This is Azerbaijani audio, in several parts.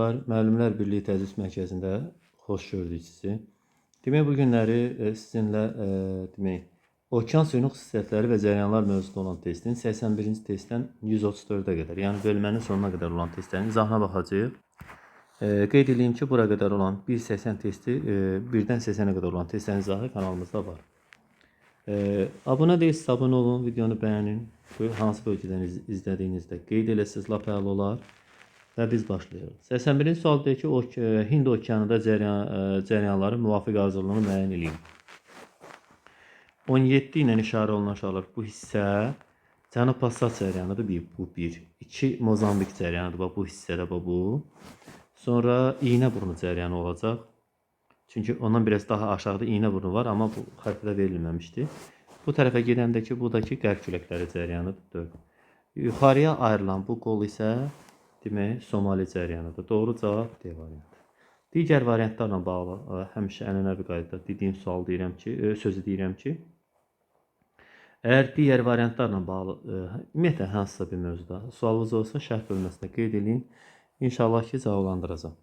Salamlar, Müəllimlər Birliyi Tədris Mərkəzində xoş gördük sizi. Demək, bu günləri sizinlə okean suyunun xüsusiyyətləri və cərəyanlar mövzusunda olan testin 81-ci testdən 134-ə qədər, yəni bölmənin sonuna qədər olan testlərin izahına baxacağıq. Qeyd edeyim ki, bura qədər olan 180 testi, 1-dən 80-ə qədər olan testlərin izahı kanalımızda var. Abunə deyilsiniz, abunə olun, videonu bəyənin. Hansı bölgədən izlədiyinizdə qeyd eləsiniz, lap əla olar. Və biz başlayırıq. 81-ci sual deyir ki, Hind okeanında cərəyanların müvafiq arzulığını müəyyən edin. 17 ilə işarə olunan uşaqlar, bu hissə Cənub Passat cərəyanıdır, bu 1. 2 Mozambik cərəyanıdır, bu hissədə bu. Sonra İğnəburnu cərəyanı olacaq. Çünki ondan biraz daha aşağıda İğnəburnu var, amma bu xəritədə verilməmişdi. Bu tərəfə gedəndə ki, buradakı qərb küləkləri cərəyanıdır, 4. Yuxarıya ayrılan bu qol isə demək, Somali cərəyanıdır. Doğru cavab D variantı. Digər variantlarla bağlı həmişə ənənəvi qaydada dediyim sual deyirəm ki, sözü deyirəm ki, əgər digər variantlarla bağlı ümumiyyətlə hansısa bir mövzuda sualınız olsa şərh bölməsində qeyd edin. İnşallah ki, cavablandıracağam.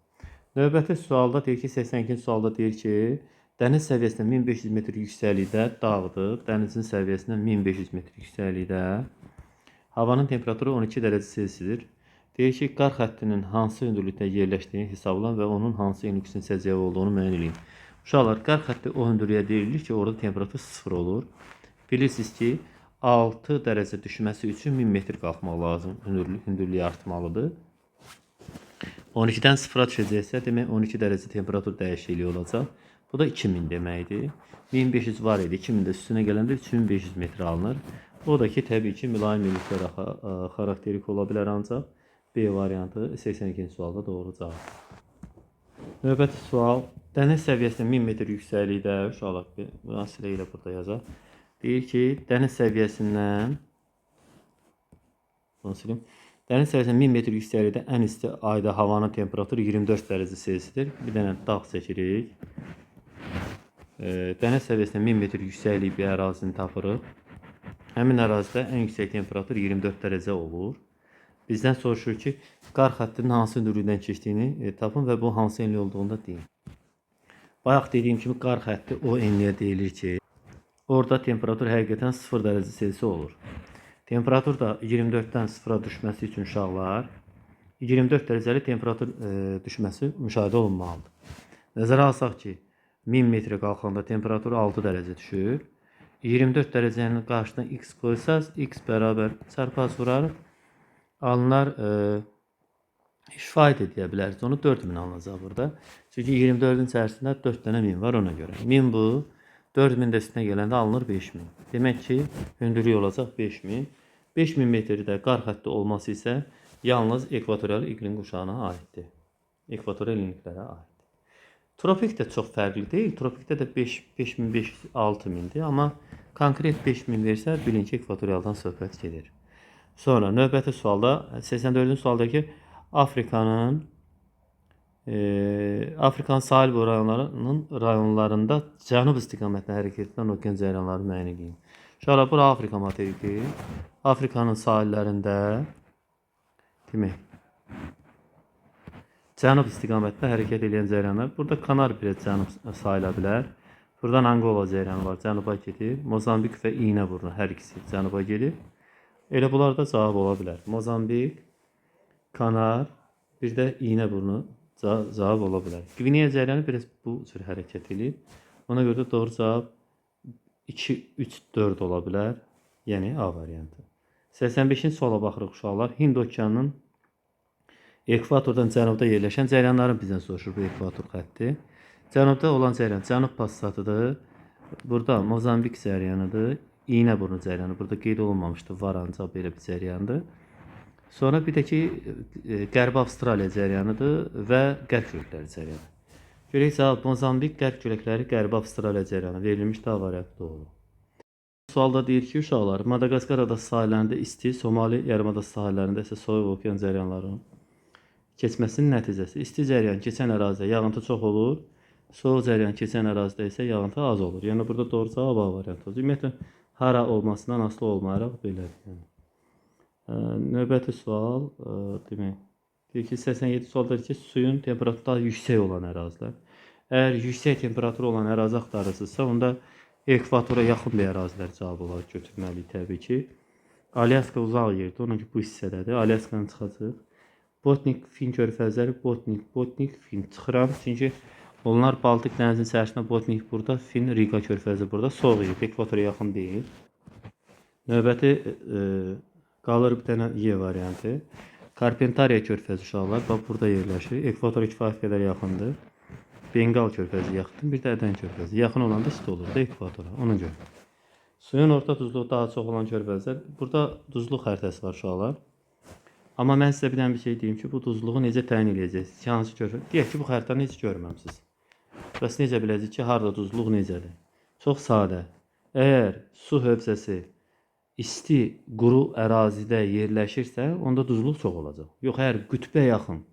Növbəti sualda deyir ki, 82-ci sualda deyir ki, dəniz səviyyəsindən 1500 metr yüksəklikdə dağdır. Dənizin səviyyəsindən 1500 metr yüksəklikdə havanın temperaturu 12 dərəcə Selsidir. Deyir ki, qar xəttinin hansı hündürlükdə yerləşdiyini hesablan və onun hansı enliksin səciyyəvi olduğunu müəyyən edin. Uşaqlar, qar xətti o hündürlüyə deyilir ki, orada temperatur 0 olur. Bilirsiniz ki, 6 dərəcə düşməsi üçün 1000 metr qalxmaq lazım, hündürlüyə artmalıdır. 12-dən 0-a düşəcəksə, demək 12 dərəcə temperatur dəyişikliyi olacaq. Bu da 2000 deməkdir. 1500 var idi, 2000 də üstünə gələndə 3500 metr alınır. O da ki, təbii ki, mülayim enliklərə xarakterik ola bilər ancaq. B variantı 82-ci sualda doğru cavab. Növbəti sual. Dəniz səviyyəsindən 1000 metr yüksəklikdə, uşaqlar, silə ilə burada yazaq. Deyir ki, dəniz səviyyəsindən 1000 metr yüksəklikdə ən isti ayda havanın temperaturu 24 dərəcə Selsidir. Bir dənə dağ çəkirik. Dəniz səviyyəsindən 1000 metr yüksəklik bir ərazini tapırıq. Həmin ərazidə ən yüksək temperatur 24 dərəcə olur. Bizdən soruşur ki, qar xəttinin hansı hündürlükdən keçdiyini tapın və bu hansı enlik olduğunu da deyin. Bayaq dediyim kimi, qar xətti o enliyə deyilir ki, orada temperatur həqiqətən 0 dərəcə Selsi olur. Temperatur da 24-dən 0-a düşməsi üçün uşaqlar 24 dərəcəli temperatur düşməsi müşahidə olunmalıdır. Nəzərə alsaq ki, 1000 metrə qalxanda temperatur 6 dərəcə düşür. 24 dərəcənin qarşısına x qoysaz, x bərabər çarpaz vurarıq. Alınar şifahidə deyə biləriz. Onu 4000 alınacaq burada. Çünki 24-ün içərisində 4 dənə 1000 var ona görə. 1000 bu. 4000 də üstünə gələndə alınır 5000. Demək ki, hündürlük olacaq 5000. 5000 metrdə qar xətti olması isə yalnız ekvatorial iqlim quşağına aiddir. Ekvatorial enliklərə aiddir. Tropik də çox fərqli deyil. Tropikdə də 5500, 6000'dir. Amma konkret 5000 versə, bilin ki, ekvatorialdan söhbət gedir. Sonra növbəti sualda 84-cü sualda ki, Afrikanın sahil rayonlarında cənub istiqamətində hərəkət edən okean cərəyanları müəyyən edin. Uşaqlar, bura Afrika materiki. Afrikanın sahillərində demək, cənub istiqamətində hərəkət edən cərəyanlar. Burada Kanar bir cənub sayıla bilər. Buradan Angola cərəyanı var, cənuba gedir. Mozambik və İğnəburnu hər ikisi cənuba gedir. Elə bunlar da cavab ola bilər. Mozambik, Kanar, bir də İğnəburnu cavab ola bilər. Qvineya cərəyanı biraz bu cür hərəkət edir. Ona görə də doğru cavab 2, 3, 4 ola bilər. Yəni A variantı. 85-ci suala baxırıq uşaqlar. Hind okeanının ekvatordan cənubda yerləşən cərəyanların bizdən soruşur bu ekvator xətti. Cənubda olan cərəyan Cənub Passatıdır. Burada Mozambik cərəyanıdır. İğnəburnu cərəyanı burada qeyd olunmamışdır. Var ancaq belə bir cərəyandır. Sonra bir də ki, Qərbi Avstraliya cərəyanıdır və qərb küləkləri cərəyanı. Görək cavab Mozambik, qərb küləkləri, Qərbi Avstraliya cərəyanı verilmiş də variantı doğru. Sualda deyir ki, uşaqlar, Madagaskar adası sahillərində isti, Somali yarımadası sahillərində isə soyuq okean cərəyanlarının keçməsinin nəticəsi. İsti cərəyan keçən ərazidə yağıntı çox olur, soyuq cərəyan keçən ərazidə isə yağıntı az olur. Yəni burada doğru cavab A variantı olur. Ümumiyyətlə, hara olmasından asılı olmayaraq belədir. Növbəti sual demək, Deyir ki 87 sualdır ki suyun temperaturu daha yüksək olan ərazilər. Əgər yüksək temperatur olan ərazi axtarırsınızsa, onda ekvatora yaxın bir ərazilər cavab olaraq götürməliyik təbii ki. Alyaska uzaq yerdir, ona ki bu hissədədir. Alyaskanı çıxacaq. Botnik, Fin körfəzləri, Botnik, Fin çıxıram. Çünki onlar Baltik dənizinin içərisində, Botnik burada, Fin, Riga körfəzi burada. Soğuk yer, ekvatora yaxın deyil. Növbəti qalır bir dənə Y variantı. Karpentariya körfəzi uşaqlar, bax burada yerləşir. Ekvatora kifayət qədər yaxındır. Bengal körfəzi yaxındır, bir də Ədən körfəzi. Yaxın olanda isti olur da ekvatora, ona görə. Suyun orta duzluğu daha çox olan körfəzlər. Burada duzluq xəritəsi var uşaqlar. Amma mən sizə bir dənə bir şey deyim ki, bu duzluğu necə təyin edəcəksiniz? Hansı körfəz? Deyək ki, bu xəritəni heç görməmisiniz. Bəs necə biləcək ki, harda duzluq necədir? Çox sadə. Əgər su hövzəsi isti, quru ərazidə yerləşirsə, onda duzluq çox olacaq. Yox, əgər qütbə yaxın,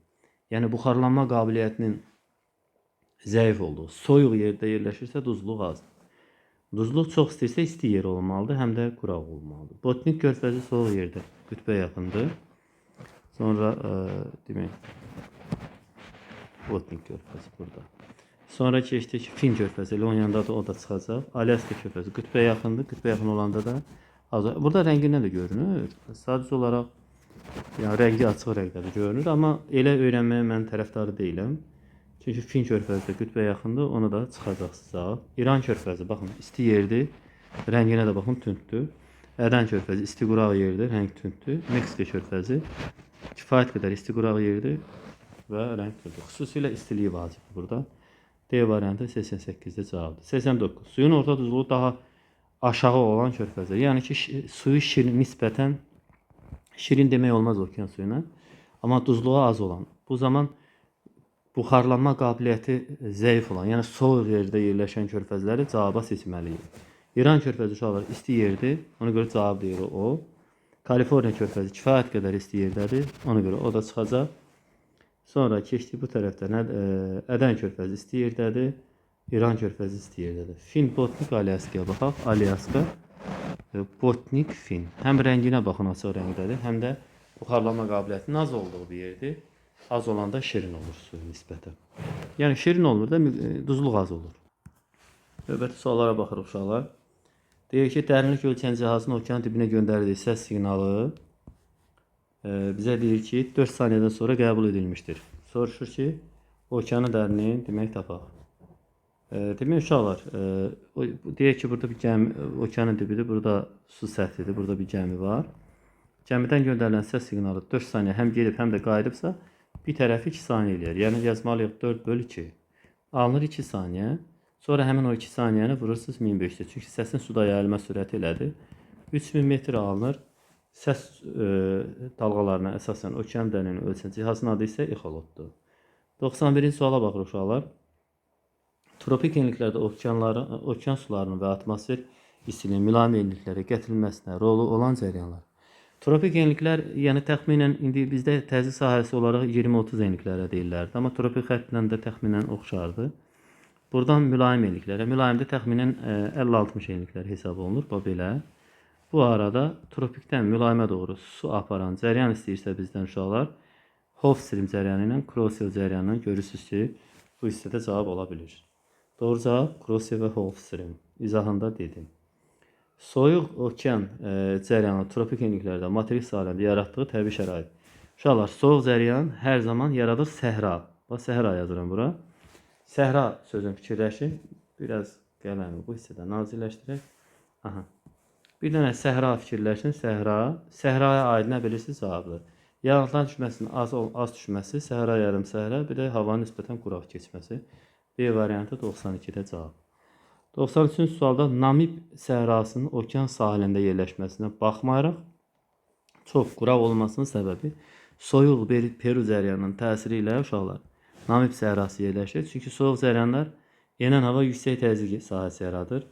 yəni buxarlanma qabiliyyətinin zəif olduğu, soyuq yerdə yerləşirsə, duzluq azdır. Duzluq çox istəyirsə, isti yer olmalıdır, həm də quraq olmalıdır. Botnik körfəzi soyuq yerdə, qütbə yaxındır. Sonra demək, Botnik körfəzi burada. Sonra keçdik Fin körfəzi, onun yanında da o da çıxacaq. Alyaska körfəzi qütbə yaxındır, qütbə yaxın olanda da burada rəngindən də görünür. Sadəcə olaraq yəni rəngi açıq rəngdə görünür, amma elə öyrənməyə mən tərəfdarı deyiləm. Çünki Fin körfəzi də qütbə yaxındır, onu da çıxacaqsınız. İran körfəzi, baxın, isti yerdir, rənginə də baxın, tündür. Ədən körfəzi isti quraq yerdir, rəng tündür. Meksika körfəzi kifayət qədər isti quraq yerdir və rəng tündür. Xüsusilə istiliyi vacibdir burada. D variantı 88-də cavabdır. 89. Suyun orta duzluğu daha aşağı olan körfəzlər. Yəni ki, suyu şirin, nisbətən şirin demək olmaz okean suyuna, amma duzluğu az olan. Bu zaman buxarlanma qabiliyyəti zəif olan, yəni soyuq yerdə yerləşən körfəzləri cavaba seçməliyik. İran körfəzi uşaqlar isti yerdir, ona görə cavab deyir o. Kaliforniya körfəzi kifayət qədər isti yerdədir, ona görə o da çıxacaq. Sonra keçdik bu tərəfdən, Ədən körfəzi isti yerdədir, İran körfəzi isti yerdədir. Fin, Botnik, Alyaskaya baxaq. Alyaska, Botnik, Fin. Həm rənginə baxın, açıq rəngdədir, həm də buxarlanma qabiliyyətinin az olduğu bir yerdir. Az olanda şirin olur su nisbətən. Yəni şirin olmur da, duzluq az olur. Növbəti suallara baxırıq uşaqlar. Deyir ki, dərinlik ölçən cihazın okean dibinə göndərdiyi səs siqnalı bizə deyir ki, 4 saniyədən sonra qəbul edilmişdir. Soruşur ki, okeanın dərinliyini demək tapaq. Demək uşaqlar, deyək ki, burada bir gəmi, okeanın dibidir, burada su səthidir, burada bir gəmi var. Gəmidən göndərilən səs siqnalı 4 saniyə həm gedib, həm də qayıdıbsa, bir tərəfi 2 saniyə eləyər. Yəni yazmalıyıq 4/2. Alınır 2 saniyə. Sonra həmin o 2 saniyəni vurursunuz 1500. Çünki səsin suda yayılma sürəti elədir. 3000 metr alınır. Səs dalğalarına əsasən okean dərinliyini ölçən cihazın adı isə ixolotdur. 91-ci suala baxırıq uşaqlar. Tropik enliklərdə okean sularının və atmosfer istiliyin mülayim enliklərə gətirilməsinə rolu olan cəryanlar. Tropik enliklər, yəni təxminən indi bizdə təzyiq sahəsi olaraq 20-30 enliklərə deyirlərdi, amma tropik xəttlə də təxminən oxşardı. Buradan mülayim enliklərə, mülayimdə təxminən 50-60 enliklər hesab olunur, belə. Bu arada tropikdən mülayimə doğru su aparan cəryan istəyirsə bizdən uşaqlar, Hofstream cəryanı ilə Krosel cəryanı görürsünüz ki, bu hissədə cavab ola bilir. Doğru cavab Krosel və Hofstream. İzahında dedim. Soyuq okean cəryanı tropik enliklərdə materik sahələrində yaratdığı təbii şərait. Uşaqlar, soyuq cəryan hər zaman yaradır səhra. Bax, səhra yazıram bura. Səhra sözün fikirləşin. Biraz qələmi bu hissədə nazirləşdirək. Aha. Bir dənə səhra fikirləşin. Səhra. Səhraya aid nə bilirsiniz cavabdır. Yağıntıların düşməsinin az düşməsi, səhra yarım səhra, bir də havanın nisbətən quraq keçməsi. B variantı 92-də cavab. 93-cü sualda Namib səhrasının okean sahilində yerləşməsinə baxmayaraq çox quraq olmasının səbəbi soyuq Peru cəryanının təsiri ilə uşaqlar Namib səhrası yerləşir. Çünki soyuq cəryanlar enən hava yüksək təzyiq sahəsi yaradır.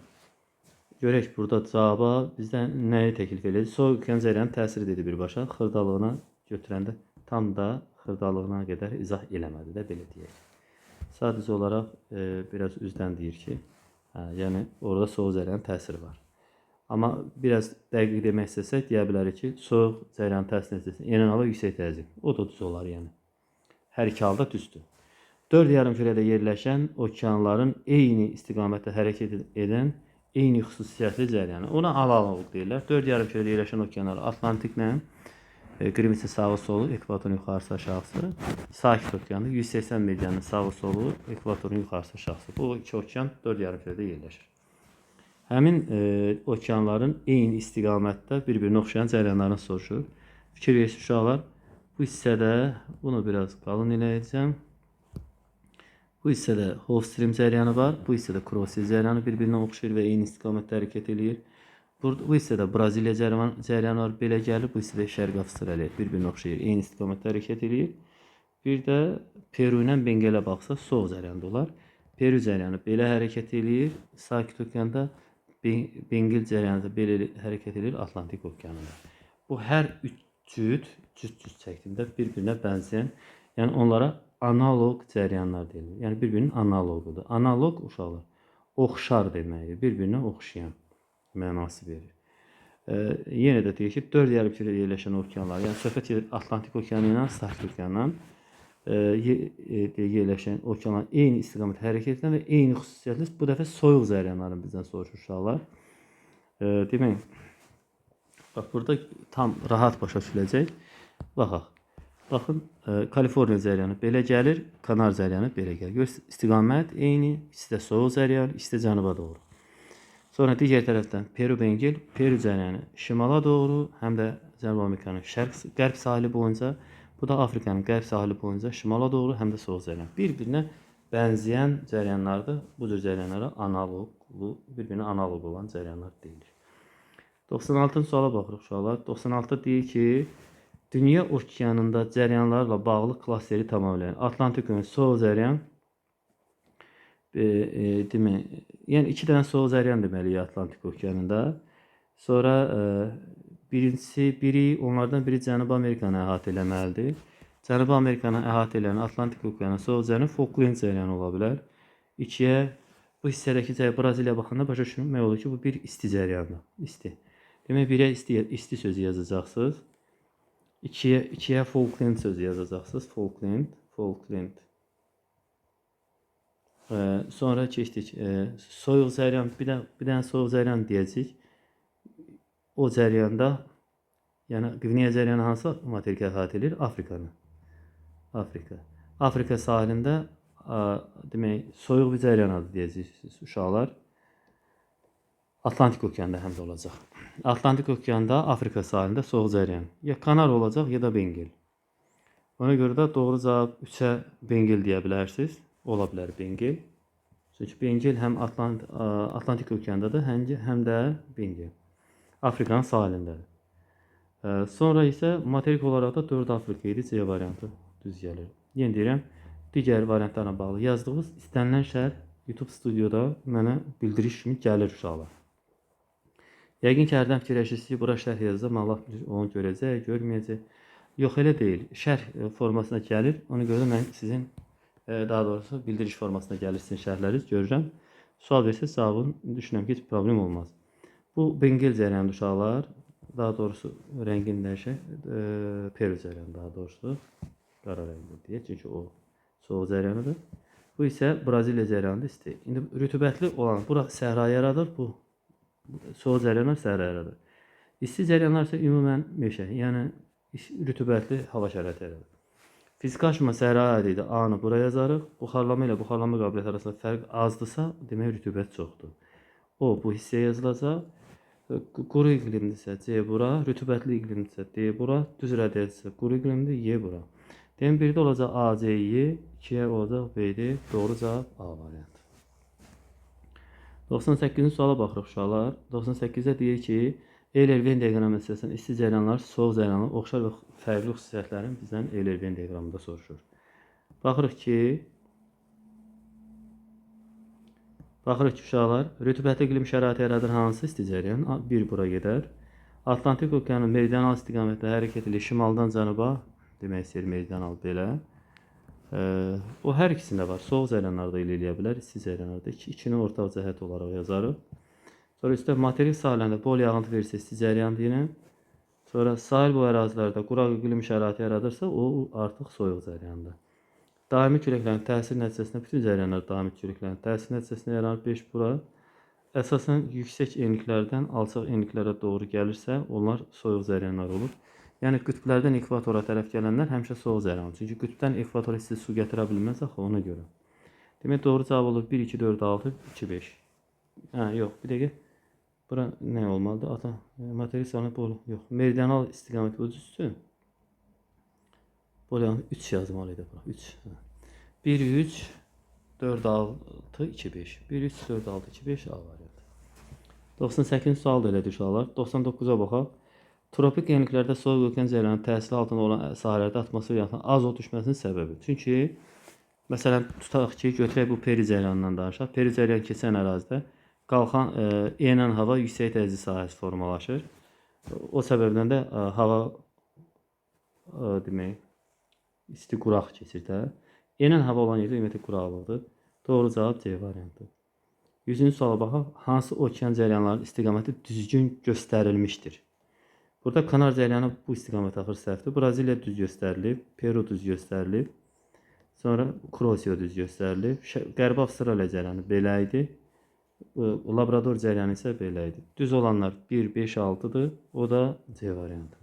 Görək burada cavaba bizdən nəyi təklif edir? Soyuq okean cəryanının təsiri dedi birbaşa. Xırdalığına götürəndə tam da xırdalığına qədər izah eləmədi də, belə deyək. Sadəcə olaraq biraz üzdən deyir ki, yəni orada soyuq cəryanın təsiri var. Amma biraz dəqiq demək istəsək, deyə bilərik ki, soyuq cəryanın təsiri necəsində enən hava yüksək təzyiq. O da düz olar yəni. Hər iki halda düzdür. 4 yarımkürədə yerləşən okeanların eyni istiqamətdə hərəkət edən eyni xüsusiyyətli cəryanı. Ona analog deyirlər. 4 yarımkürədə yerləşən okeanlar Atlantiklə Qrimisi sağı solu, ekvatorun yuxarısı aşağısı, Sakit okeanı 180 milyanın sağı solu, ekvatorun yuxarısı aşağısı. Bu iki okean 4 yarımkürədə yerləşir. Həmin okeanların eyni istiqamətdə bir-birinə oxşayan cəryanlarını soruşur. Fikir verirsiniz uşaqlar. Bu hissədə bunu biraz qalın eləyəcəm. Bu hissədə Hofstream cəryanı var. Bu hissədə Crossil cəryanı bir-birinə oxşayır və eyni istiqamətdə hərəkət edir. Bu hissədə Braziliya cəryanı var, belə gəlir. Bu hissədə Şərqi Avstraliya bir-birinə oxşayır, eyni istiqamətdə hərəkət edir. Bir də Peru ilə Bengelə baxsa soğuq cəryanı olar. Peru cəryanı belə hərəkət edir. Sakit okeanda Bengel cəryanı da belə hərəkət edir Atlantik okeanında. Bu hər üç cüt çəkdiyində bir-birinə bənzəyən, yəni onlara analog cəryanlar deyilir. Yəni bir-birinin analogudur. Analog uşaqlar oxşar deməkdir, bir-birinə oxşayan mənası verir. Yenə də deyir ki, 4 yarımkürədə yerləşən okeanlar, yəni söhbət edir Atlantik okeanı ilə Sakit okeanından yerləşən okeanlar eyni istiqamətdə hərəkət edən və eyni xüsusiyyətli bu dəfə soyuq cəryanlarını bizdən soruşur uşaqlar. Demək, bax burada tam rahat başa düşüləcək. Baxaq. Baxın, Kaliforniya cəryanı belə gəlir, Kanar cəryanı belə gəlir. Görürsünüz, istiqamət eyni, ikisi də soyuq cəryan, ikisi də cənuba doğru. Sonra digər tərəfdən Peru Bengel, Peru cəryanı şimala doğru, həm də Cənubi Amerikanın qərb sahili boyunca, bu da Afrikanın qərb sahili boyunca şimala doğru, həm də soğuq cəryan. Bir-birinə bənzəyən cəryanlardır. Bu cür cəryanlara analoglu, bir-birinə analog olan cəryanlar deyilir. 96-cı suala baxırıq uşaqlar. 96 deyir ki, dünya okeanında cəryanlarla bağlı klasteri tamamlayan Atlantik okeanı soğuq cəryan, demək, yəni 2 dənə soğuq cəryan deməliyik Atlantik okeanında. Sonra onlardan biri Cənubi Amerikanı əhatə eləməlidir. Cənubi Amerikanı əhatə edən Atlantik okeanı soğuq cəryanı Falkland cəryanı ola bilər. 2-yə bu hissədəki Braziliya baxanda başa düşmək olur ki, bu bir isti cəryandır. İsti. Demək, 1-ə isti sözü yazacaqsınız. 2-yə Falkland sözü yazacaqsınız. Falkland. Sonra keçdik. Soyuq cəryan, bir dənə soyuq cəryan deyəcək. O cəryanda, yəni Qvineya cəryanı hansı materikə əhatə edir? Afrikanı. Afrika sahilində demək, soyuq bir cəryan adı deyəcəksiniz uşaqlar. Atlantik okeanında həm də olacaq. Atlantik okeanında, Afrika sahilində soğuq cəryan. Ya Kanar olacaq, ya da Bengel. Ona görə də doğru cavab 3-ə Bengel deyə bilərsiniz. Ola bilər Bengel. Çünki Bengel həm Atlantik okeandadır, həm də Bengel Afrikanın sahilindədir. Sonra isə materik olaraq da 4 Afrika idi, C variantı düz gəlir. Yenə deyirəm, digər variantlarla bağlı yazdığınız istənilən şəhər YouTube studioda mənə bildiriş kimi gəlir uşaqlar. Yəqin ki, hərdən fikirləşirsiniz ki, bura şərh yazacaq, Allah bilir, onu görəcək, görməyəcək. Yox, elə deyil. Şərh formasına gəlir. Ona görə də mən sizin, daha doğrusu bildiriş formasına gəlir sizin şərhləriniz, görürəm. Sual versəz cavabını düşünürəm ki, heç problem olmaz. Bu Bengel cəryanı uşaqlar, daha doğrusu rəngini dəyişək, Peru cəryanı daha doğrusu, qara rəngli deyək, çünki o soğuq cəryanıdır. Bu isə Braziliya cəryanıdır, isti. İndi rütubətli olan, bura səhra yaradır, bu soğuq cəryanlar səhra yaradır. İsti cəryanlar isə ümumən meşə, yəni rütubətli hava şəraiti yaradır. Fiziki aşma səhra idi, A-nı bura yazarıq. Buxarlama ilə buxarlama qabiliyyəti arasında fərq azdırsa, demək rütubət çoxdur. O, bu hissəyə yazılacaq. Quru iqlimdirsə C bura, rütubətli iqlimdirsə D bura, düz radiasiya quru iqlimdir, Y bura. Demək, birdə olacaq A, C, Y, 2-yə olacaq B, D, doğru cavab A variantı. 98-ci suala baxırıq uşaqlar. 98-də deyir ki, Euler-Venn diaqramı əsasında isti cəryanlar, soğuq cəryanlar, oxşar və fərqli xüsusiyyətlərini bizdən Euler-Venn diaqramında soruşur. Baxırıq ki, uşaqlar, rütubətli iqlim şəraiti yaradır hansı isti cəryan? Bir bura gedər. Atlantik okeanın meridional istiqamətdə hərəkət edir şimaldan cənuba, demək istəyir meridional belə. O hər ikisində var. Soğuq cəryanlarda eləyə bilər, isti cəryanlarda. İkini ortaq cəhət olaraq yazarıq. Sonra üstə materik sahilində bol yağıntı verirsə isti cəryan deyilən. Sonra sahil bu ərazilərdə quraq iqlim şəraiti yaradırsa, o artıq soyuq cəryandır. Daimi küləklərin təsir nəticəsində bütün cərəyanlar daimi küləklərin təsir nəticəsində yaranır. 5 bura. Əsasən yüksək enliklərdən alçaq enliklərə doğru gəlirsə, onlar soyuq cərəyanlar olur. Yəni qütblərdən ekvatora tərəf gələnlər həmişə soyuq cərəyan. Çünki qütbdən ekvatora siz su gətirə bilməz axı ona görə. Demək doğru cavab olur 1 2 4 6 2 5. Hə, yox, bir dəqiqə. Bura nə olmalıdır? Ata, material bol yox. Meridional istiqamət üstü. Bol 3 yazmalıydı bura. 3. 1 3 4 6 2 5. 1 3 4 6 2 5 A variantı. 98 sual da elədir uşaqlar. 99-a baxaq. Tropik enliklərdə soyuq okean cərəyanının təsiri altında olan sahələrdə atmosfer yanğının azot düşməsinin səbəbi. Çünki məsələn tutaq ki, götürək bu peri cərəyanından danışaq. Peri cərəyan keçən ərazidə qalxan enən hava yüksək dərəcə sahəsi formalaşır. O səbəbdən də hava demək isti quraq keçir də. Enən hava olan yerdə ümumiyyətlə quraqlıqdır. Doğru cavab C variantı. 100-cü suala baxaq. Hansı okean cərəyanlarının istiqaməti düzgün göstərilmişdir? Burada Kanar cərəyanı bu istiqamət axır səhvdir. Braziliya düz göstərilib, Peru düz göstərilib. Sonra Krosiya düz göstərilib. Qərbi Avstraliya cərəyanı belə idi. Labrador cərəyanı isə belə idi. Düz olanlar 1, 5, 6-dır. O da C variantı.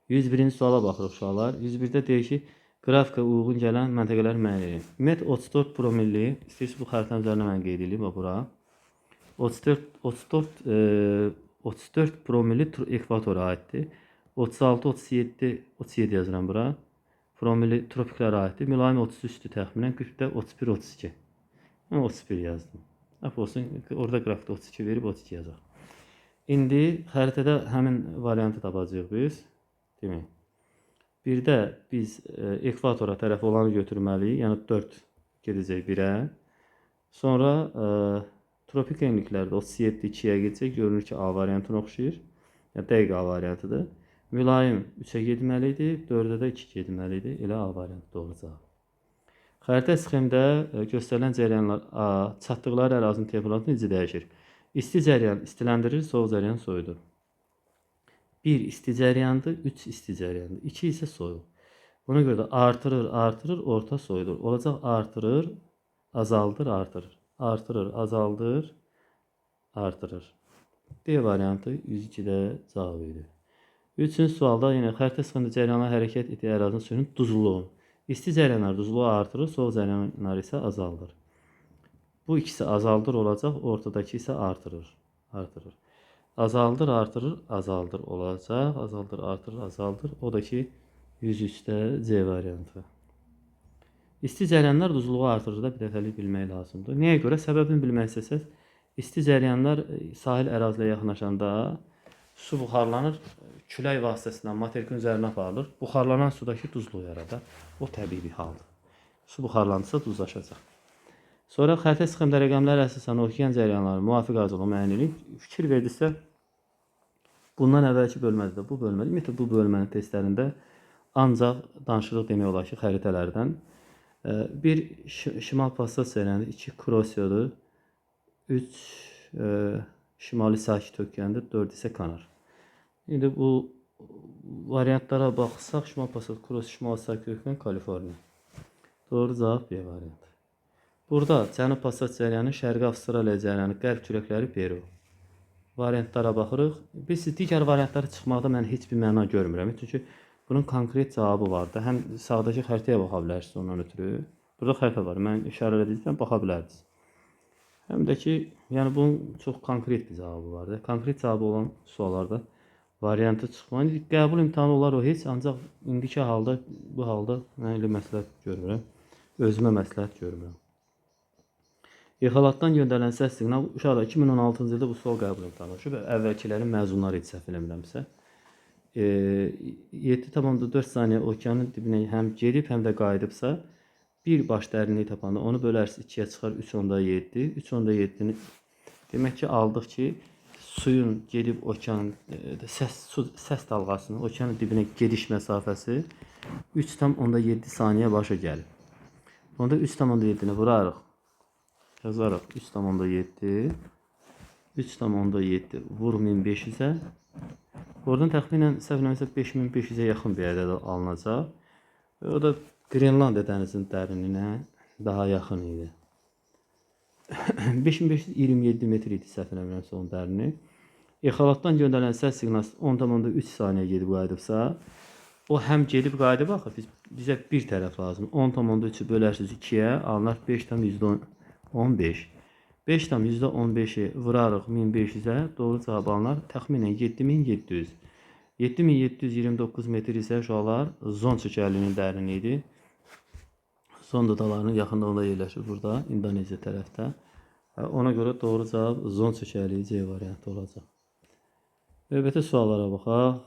101-ci suala baxırıq uşaqlar. 101-də deyir ki, qrafika uyğun gələn məntəqələr müəyyən edin. Ümumiyyətlə 34 promilli, istəyirsiniz bu xəritənin üzərində mən qeyd edeyim bura. 34 promilli ekvatora aiddir. 36, 37, 37 yazıram bura. Promilli tropiklərə aiddir. Mülayim 33-dür təxminən. Qütbdə 31, 32. Mən 31 yazdım. Əf olsun, orada qrafikdə 32 verib 32 yazaq. İndi xəritədə həmin variantı tapacağıq biz. Demək. Birdə biz ekvatora tərəf olanı götürməliyik. Yəni 4 gedəcək 1-ə. Sonra tropik enliklərdə 37 2-yə gedəcək. Görünür ki, A variantına oxşayır. Yəni dəqiq A variantıdır. Mülayim 3-ə getməlidir. 4-ə də 2 getməlidir. Elə A variantı doğru cavab. Xəritə sxemdə göstərilən cərəyanlar çatdıqları ərazinin temperaturu necə dəyişir? İsti cərəyan istiləndirir, soyuq cərəyan soyudur. 1 isti cərəyandır, 3 isti cərəyandır, 2 isə soyuq. Buna görə də artırır, artırır, orta soyudur. Olacaq artırır, azaldır, artırır. Artırır, azaldır, artırır. D variantı 102-də cavab idi. 3-cü sualda yenə xəritə sxemdə cərəyanlar hərəkət etdiyi ərazinin suyunun duzluluğu. İsti cərəyanlar duzluluğu artırır, soyuq cərəyanlar isə azaldır. Bu ikisi azaldır olacaq, ortadakı isə artırır, artırır. Azaldır, artırır, azaldır olacaq. Azaldır, artırır, azaldır. O da ki 103-də C variantı. İsti cərəyanlar duzluluğu artırır da bir dəfəlik bilmək lazımdır. Nəyə görə? Səbəbini bilmək istəsəz, isti cərəyanlar sahil ərazilə yaxınlaşanda su buxarlanır, külək vasitəsilə materikin üzərinə aparılır. Buxarlanan sudakı duzluq yaradar. O təbii bir haldır. Su buxarlanırsa duzlaşacaq. Sonra xəritə sxemdə rəqəmlər əsasən okean cərəyanları müvafiq ardıcılığı müəyyən edin. Fikir verdirsə, bundan əvvəlki bölmədə də bu bölmədə, ümumiyyətlə bu bölmənin testlərində ancaq danışırıq demək olar ki, xəritələrdən. Bir şimal passat cərəyanı, 2 Krosiyadır, 3 şimali sakit okeandır, 4 isə Kanar. İndi bu variantlara baxsaq, şimal passat, Krosiya, şimali sakit okean, Kaliforniya. Doğru cavab B variantı. Burada Cənub Passat cərəyanı, Şərqi Avstraliya cərəyanı, qərb küləkləri Peru. Variantlara baxırıq. Biz digər variantları çıxmaqda mən heç bir məna görmürəm. Çünki bunun konkret cavabı var da. Həm sağdakı xəritəyə baxa bilərsiniz ondan ötürü. Burada xəritə var. Mən işarə edəcəm, baxa bilərsiniz. Həm də ki, yəni bunun çox konkret bir cavabı var da. Konkret cavabı olan suallarda variantı çıxmayın. Qəbul imtahanı olar o heç, ancaq indiki halda, bu halda mən elə məsləhət görmürəm. Özümə məsləhət görmürəm. İxalatdan göndərilən səs siqnalı uşaqlar 2016-cı ildə bu sual qəbul imtahanı olub. Əvvəlkilərin məzunları heç səhv eləmirəmsə. 7,4 saniyə okeanın dibinə həm gedib, həm də qayıdıbsa, bir baş dərinliyi tapanda onu bölərsiniz 2-yə çıxar 3,7. 3,7-ni demək ki, aldıq ki, suyun gedib okeanın səs dalğasının okeanın dibinə gediş məsafəsi 3,7 saniyə başa gəlir. Onda 3,7-ni vurarıq. Yazarıq 3,7 3,7 vur 1500-ə. Oradan təxminən səhv eləmirəmsə 5500-ə yaxın bir ədəd alınacaq. O da Qrenlandiya dənizinin dərinliyinə daha yaxın idi. 5527 metr idi səhv eləmirəmsə onun dərinliyi. Ixalatdan göndərilən səs siqnası 10,3 saniyə gedib qayıdıbsa, o həm gedib qayıdıb axı bizə bir tərəf lazım. 10,3-ü bölərsiniz 2-yə, alınar 5,15. 5,15-i vurarıq 1500-ə, doğru cavab alınar təxminən 7700. 7729 metr isə uşaqlar zon çökərliyinin dərinliyi idi. Zon dadalarının yaxınlığında yerləşir burada, İndoneziya tərəfdə. Ona görə doğru cavab zon çökərliyi C variantı olacaq. Növbəti suallara baxaq.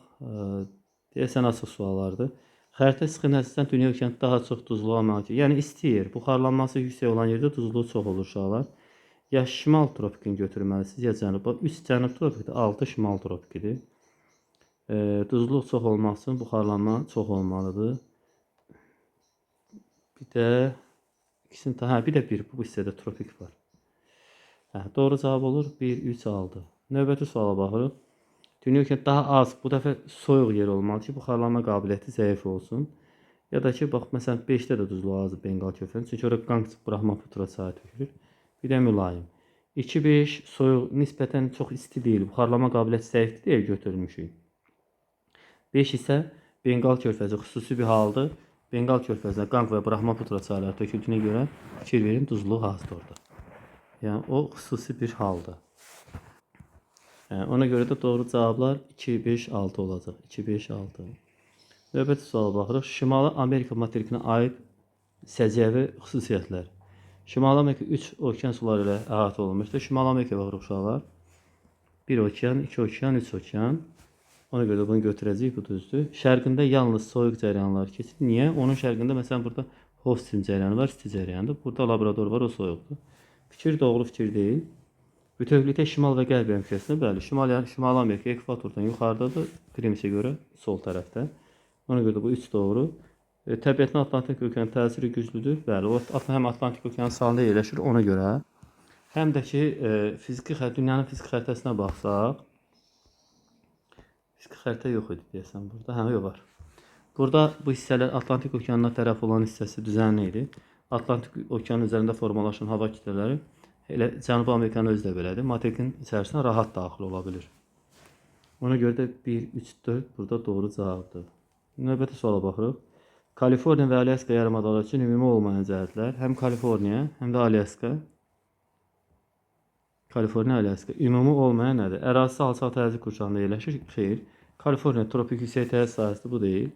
Deyəsən açıq suallardır. Xəritə sıxı nəticəsindən dünya okeanı daha çox duzlu olmalı ki, yəni isti yer, buxarlanması yüksək olan yerdə duzluğu çox olur uşaqlar. Ya şimal tropikini götürməlisiniz, ya cənub. 3 cənub tropikdir, 6 şimal tropikidir. Duzluq çox olmaq üçün buxarlanma çox olmalıdır. Bir də bir də bu hissədə tropik var. Doğru cavab olur 1, 3, 6. Növbəti suala baxırıq. Dünya okeanı daha az, bu dəfə soyuq yer olmalı ki, buxarlanma qabiliyyəti zəif olsun. Ya da ki, bax, məsələn, 5-də də duzluq azdır Benqal körfəzinin. Çünki orada Brahmaputra çayı tökülür. Bir də mülayim. 2-5 soyuq, nisbətən çox isti deyil. Buxarlanma qabiliyyəti zəifdir deyə götürmüşük. 5 isə Benqal körfəzi xüsusi bir haldır. Benqal körfəzinə Qanq və Brahmaputra çayları töküldüyünə görə fikir verin, duzluq azdır orada. Yəni, o xüsusi bir haldır. Ona görə də doğru cavablar 2, 5, 6 olacaq. 2, 5, 6. Növbəti suala baxırıq. Şimali Amerika materikinə aid səciyyəvi xüsusiyyətlər. Şimali Amerika 3 okean suları ilə əhatə olunmuşdur. Şimali Amerika baxırıq uşaqlar. 1 okean, 2 okean, 3 okean. Ona görə də bunu götürəcəyik, bu düzdür. Şərqində yalnız soyuq cəryanlar keçir. Niyə? Onun şərqində, məsələn, burada Holstin cəryanı var, isti cəryanıdır. Burada Labrador var, o soyuqdur. Fikir doğru fikir deyil. Bütövlükdə şimal və qərb həmşəsində, bəli, Şimali Amerika ekvatordan yuxarıdadır, Qrimsə görə sol tərəfdə. Ona görə də bu 3 doğru. Təbiətin Atlantik okeanın təsiri güclüdür. Bəli, o həm Atlantik okeanın salında yerləşir, ona görə. Həm də ki, dünyanın fiziki xəritəsinə baxsaq, fiziki xəritə yox idi deyəsən burada. Yox var. Burada bu hissələr Atlantik okeanına tərəf olan hissəsi düzənli idi. Atlantik okeanın üzərində formalaşan hava kütlələri elə Cənubi Amerikanın özü də belədir. Materikin içərisinə rahat daxil ola bilir. Ona görə də 1, 3, 4 burada doğru cavabdır. Növbəti suala baxırıq. Kaliforniya və Alyaska yarımadaları üçün ümumi olmayan cəhətlər. Həm Kaliforniya, həm də Alyaska. Kaliforniya, Alyaska. Ümumi olmayan nədir? Ərazisi alçaq təzyiq qurşağında yerləşir. Xeyr. Kaliforniya tropik yüksək təzyiq sahəsidir, bu deyil.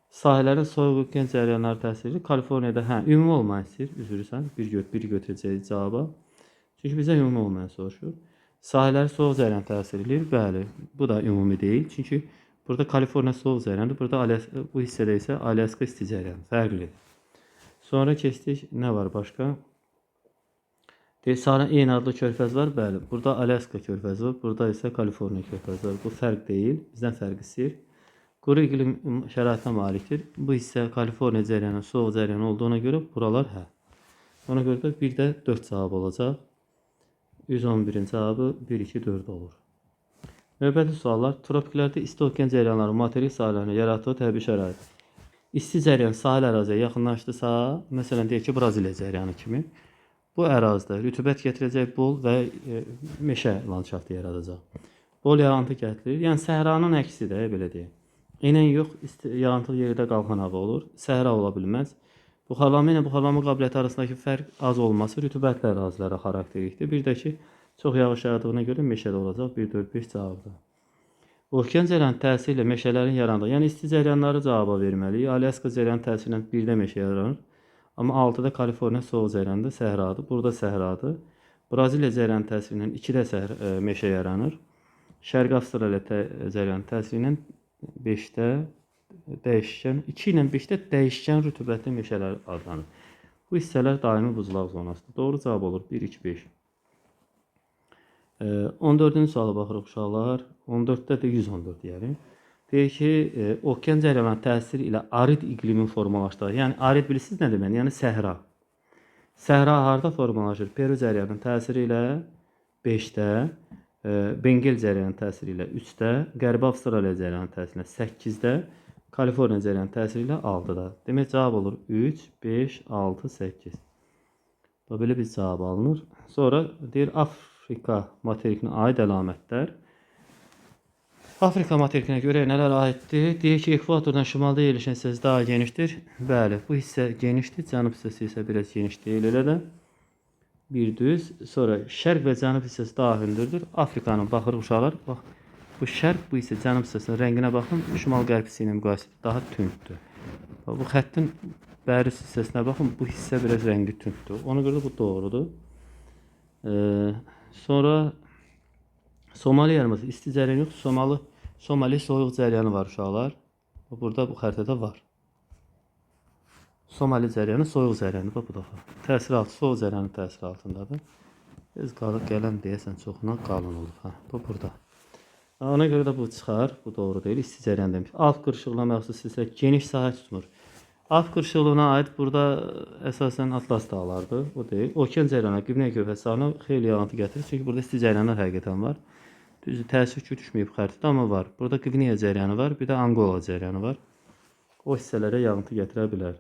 Sahələrin soyuq okean cəryanları təsiri Kaliforniyada ümumi olmayan istəyir. Üzürsən, bir götürəcəyik cavaba. Çünki bizə ümumi olmayan soruşur. Sahələri soyuq cəryan təsir edir. Bəli, bu da ümumi deyil. Çünki burada Kaliforniya soyuq cəryandır. Burada bu hissədə isə Alyaska isti cəryan. Fərqlidir. Sonra keçdik. Nə var başqa? Sahənin eyni adlı körfəz var. Bəli, burada Alyaska körfəzi var. Burada isə Kaliforniya körfəzi var. Bu fərq deyil. Bizdən fərq istəyir. Quru iqlim şəraitinə malikdir. Bu hissə Kaliforniya cəryanı, soyuq cəryanı olduğuna görə buralar Ona görə də bir də 4 cavab olacaq. 111-in cavabı 1, 2, 4 olur. Növbəti suallar. Tropiklərdə isti okean cəryanları materik sahələrini yaratdığı təbii şərait. İsti cəryan sahil əraziyə yaxınlaşdısa, məsələn, deyək ki, Braziliya cəryanı kimi, bu ərazidə rütubət gətirəcək bol və meşə landşaftı yaradacaq. Bol yağıntı gətirir. Yəni, səhranın əksidir, belə deyək. Eynən yox, yağıntılı yerdə qalxan hava olur. Səhra ola bilməz. Buxarlanma ilə buxarlanma qabiliyyəti arasındakı fərq az olması rütubətli ərazilərə xarakterlikdir. Bir də ki, çox yağış yağdığına görə meşədə olacaq. 1, 4, 5 cavabdır. Okean cəryanı təsiri ilə meşələrin yarandığı, yəni isti cəryanları cavaba verməliyik. Alyaska cəryanı təsiri ilə 1-də meşə yaranır. Amma 6-da Kaliforniya soğuq cəryanında səhradır. Burada səhradır. Braziliya cəryanı təsiri ilə 2-də meşə yaranır. Şərqi Avstraliya cəryanı təsiri ilə 5-də dəyişkən, 2 ilə 5-də dəyişkən rütubətli meşələr adlanır. Bu hissələr daimi buzlaq zonasıdır. Doğru cavab olur 1, 2, 5. 14-cü suala baxırıq uşaqlar. 14-də də 114 yəni. Deyir ki, okean cəryanlarının təsiri ilə arid iqlimin formalaşdığı. Yəni, arid bilirsiniz nə demək? Yəni, səhra. Səhra harada formalaşır? Peru cəryanının təsiri ilə 5-də, Bengal cəryanının təsiri ilə 3-də, Qərbi Avstraliya cəryanının təsiri ilə 8-də, Kaliforniya cərəyanı təsiri ilə 6-da. Demək cavab olur 3, 5, 6, 8. Belə bir cavab alınır. Sonra deyir Afrika materikinə aid əlamətlər. Afrika materikinə görə nələr aiddir? Deyir ki, ekvatordan şimalda yerləşən hissəsi daha genişdir. Bəli, bu hissə genişdir. Cənub hissəsi isə biraz geniş deyil elə də. Bir düz. Sonra şərq və cənub hissəsi daha hündürdür. Afrikanın baxırıq uşaqlar. Bax, bu şərq, bu isə cənub hissəsinin rənginə baxın. Şimal-qərb hissi ilə müqayisədə daha tündür. Bu xəttin bəriz hissəsinə baxın. Bu hissə biraz rəngi tündür. Ona görə də bu doğrudur. Sonra Somali yarımadası isti cərəyan yox, Somali soyuq cərəyanı var uşaqlar. Burada bu xəritədə var. Somali cərəyanı soyuq cərəyanı bu da var. Təsir altı soyuq cərəyanın təsiri altındadır. Biz qələm deyəsən çoxuna qalın olur. Bu burada. Ona görə də bu çıxar. Bu doğru deyil. İsti cərəyan demiş. Alt qırışıqla məxsus isə geniş sahə tutmur. Alt qırışıqlığına aid burada əsasən Atlas dağlardır. O deyil. Okean cərəyanı Qibneyə körfəzi sahilinə xeyli yağıntı gətirir. Çünki burada isti cərəyanlar həqiqətən var. Düzdür, təəssüf ki, düşməyib xəritədə, amma var. Burada Qibneyə cərəyanı var, bir də Angola cərəyanı var. O hissələrə yağıntı gətirə bilər.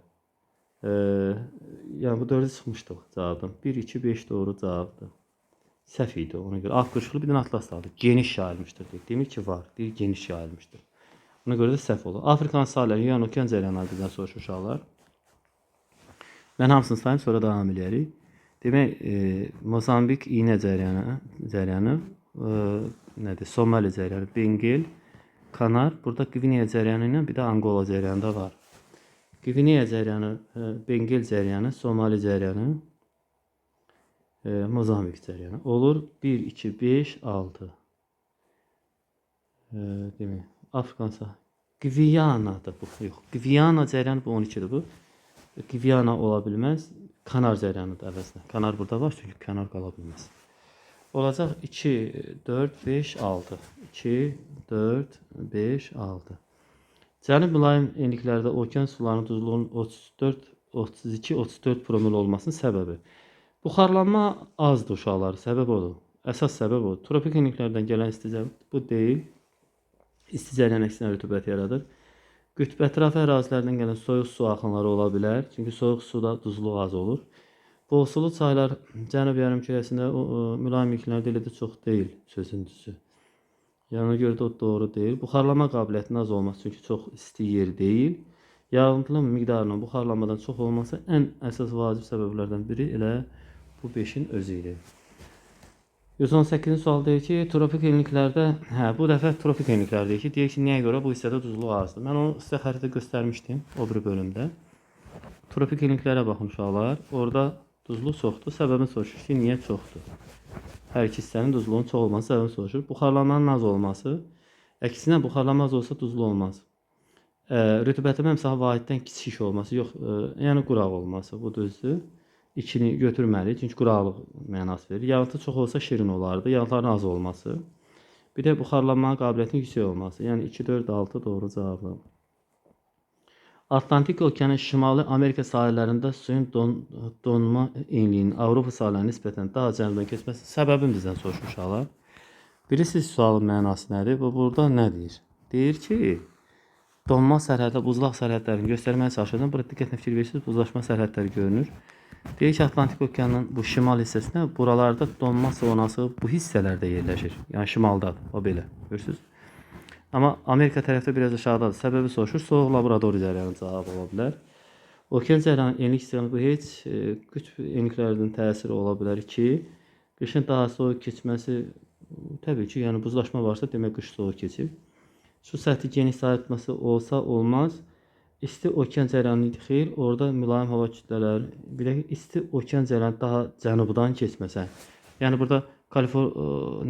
Yəni bu 4-ə çıxmışdı cavabdan. 1, 2, 5 doğru cavabdır. Səhv idi ona görə. Alt qırışıqlı bir dənə Atlas dağıdır. Geniş yayılmışdır deyir. Demir ki, var. Deyir, geniş yayılmışdır. Ona görə də səhv olur. Afrikanın sahilləri, yəni okean cərəyanları bizdən soruşur uşaqlar. Mən hamısını sayım, sonra davam edərik. Demək, Mozambik iynə cərəyanı nədir? Somali cərəyanı, Bengel, Kanar. Burada Qvineya cərəyanı ilə bir də Angola cərəyanı da var. Qvineya cərəyanı, Bengel cərəyanı, Somali cərəyanı, Mozambik cərəyanı. Olur 1, 2, 5, 6. Demək, Afrikansa Gviyana'dır bu. Yox, Gviyana cərəyanı bu 12-dir bu. Gviyana ola bilməz. Kanar cərəyanıdır əvəzinə. Kanar burada var, çünki kanar qala bilməz. Olacaq 2, 4, 5, 6. 2, 4, 5, 6. Cənub mülayim enliklərdə okean sularının duzluğunun 34, 32, 34 promil olmasının səbəbi. Buxarlanma azdır uşaqlar, səbəb odur. Əsas səbəb odur. Tropik enliklərdən gələn isti cərəyan bu deyil. İsti cərəyan əksinə rütubət yaradır. Qütb ətrafı ərazilərdən gələn soyuq su axınları ola bilər. Çünki soyuq suda duzluq az olur. Bolsulu çaylar cənub yarımkürəsində mülayim iklimlərdə elə də çox deyil sözün düzü. Yəni ona görə də o doğru deyil. Buxarlama qabiliyyətinin az olması çünki çox isti yer deyil. Yağıntının miqdarının buxarlanmadan çox olması ən əsas vacib səbəblərdən biri elə bu 5-in özü idi. 118-ci sual deyir ki, tropik enliklərdə, bu dəfə tropik enliklər deyir ki, niyə görə bu hissədə duzluq azdır. Mən onu sizə xəritədə göstərmişdim o bir bölümdə. Tropik enliklərə baxın uşaqlar. Orada duzluq çoxdur. Səbəbini soruşur ki, niyə çoxdur? Hər iki hissənin duzluğunun çox olması səbəbini soruşur. Buxarlanmanın az olması, əksinə buxarlanma az olsa duzlu olmaz. Rütubətin həmsahə vahiddən kiçik olması, yox, yəni quraq olması, bu düzdür. İkini götürməliyik, çünki quraqlıq mənası verir. Yağıntı çox olsa şirin olardı, yağıntıların az olması. Bir də buxarlanmanın qabiliyyətinin yüksək olması. Yəni 2, 4, 6 doğru cavabı. Atlantik okeanın şimali Amerika sahillərində suyun donma enliyinin Avropa sahillərinə nisbətən daha cənubdan keçməsi səbəbini bizdən soruşur uşaqlar. Bilirsiniz sualın mənası nədir? Bu burada nə deyir? Deyir ki, donma sərhəddə, buzlaq sərhədlərini göstərməyə çalışırdım. Burada diqqətlə fikir verirsiniz, buzlaşma sərhədləri görünür. Deyir ki, Atlantik okeanın bu şimal hissəsində buralarda donma zonası bu hissələrdə yerləşir. Yəni şimaldadır, o belə. Görürsünüz? Amma Amerika tərəfdə biraz aşağıdadır. Səbəbi soruşur, soğuq laboratoriya cərəyanı cavab ola bilər. Okean cərəyanı enlik hissəsində bu heç qütb enliklərinin təsiri ola bilər ki, qışın daha soyuq keçməsi, təbii ki, yəni buzlaşma varsa demək qış soyuq keçir. Su səthi geniş sahə tutması olsa olmaz. İsti okean cərəyanı xeyir, orada mülayim hava kütlələri, bir də isti okean cərəyanı daha cənubdan keçməsə. Yəni burada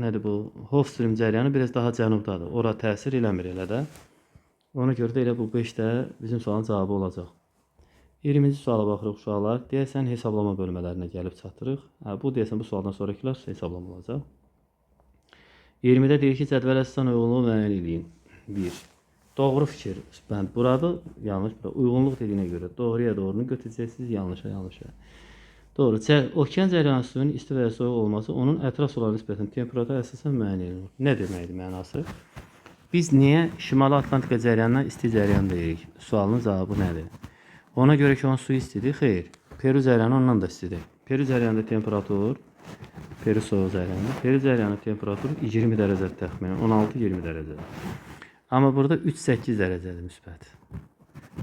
nədir bu? Hofstream cərəyanı biraz daha cənubdadır. Ora təsir eləmir elə də. Ona görə də elə bu 5 də bizim sualın cavabı olacaq. 20-ci suala baxırıq uşaqlar. Deyəsən hesablama bölmələrinə gəlib çatırıq. Bu deyəsən bu sualdan sonrakılar hesablama olacaq. 20-də deyir ki, cədvələ əsasən uyğunluğu müəyyən eləyin. 1. Doğru fikir. Bənd buradır, yanlış bura. Uyğunluq dediyinə görə doğruya doğrunu götürəcəksiniz, yanlışa yanlışa. Doğru. Okean cərəyanı suyun isti və ya soyuq olması onun ətraf sulara nisbətən temperatura əsasən müəyyən edilir. Nə deməkdir mənası? Biz niye Şimali Atlantika cəryanına isti cəryan deyirik? Sualın cavabı nədir? Ona göre ki onun suyu istidir? Xeyr. Peru cəryanı ondan da istidir. Peru cəryanında temperatur, Peru soğuk cəryanı. Peru cəryanı temperatur 20 dərəcə təxminən, 16-20 dərəcə. Amma burada 3-8 dərəcədir müsbət.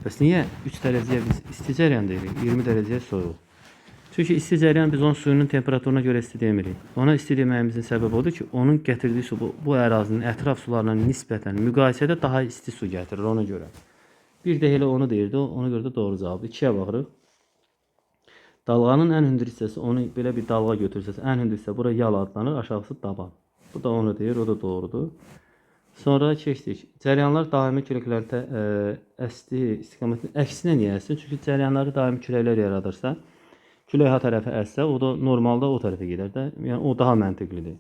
Bəs niyə 3 dərəcəyə biz isti cəryan deyirik, 20 dərəcəyə soyuq? Çünki isti cəryan biz onun suyunun temperaturuna görə isti demirik. Ona isti deməyimizin səbəbi odur ki, onun gətirdiyi su bu ərazinin ətraf sularına nisbətən müqayisədə daha isti su gətirir ona görə. Bir də elə onu deyirdi, ona görə də doğru cavabdır. 2-yə baxırıq. Dalğanın ən hündür hissəsi, onu belə bir dalğa götürsəz, ən hündür hissə bura yal adlanır, aşağısı daban. Bu da onu deyir, o da doğrudur. Sonra keçdik. Cəryanlar daimi küləklərdə əsdi istiqamətin əksinə niyə əssin? Çünki cəryanları daimi küləklər yaradırsa, külək ha tərəfə əssə, o da normalda o tərəfə gedər də. Yəni o daha məntiqlidir.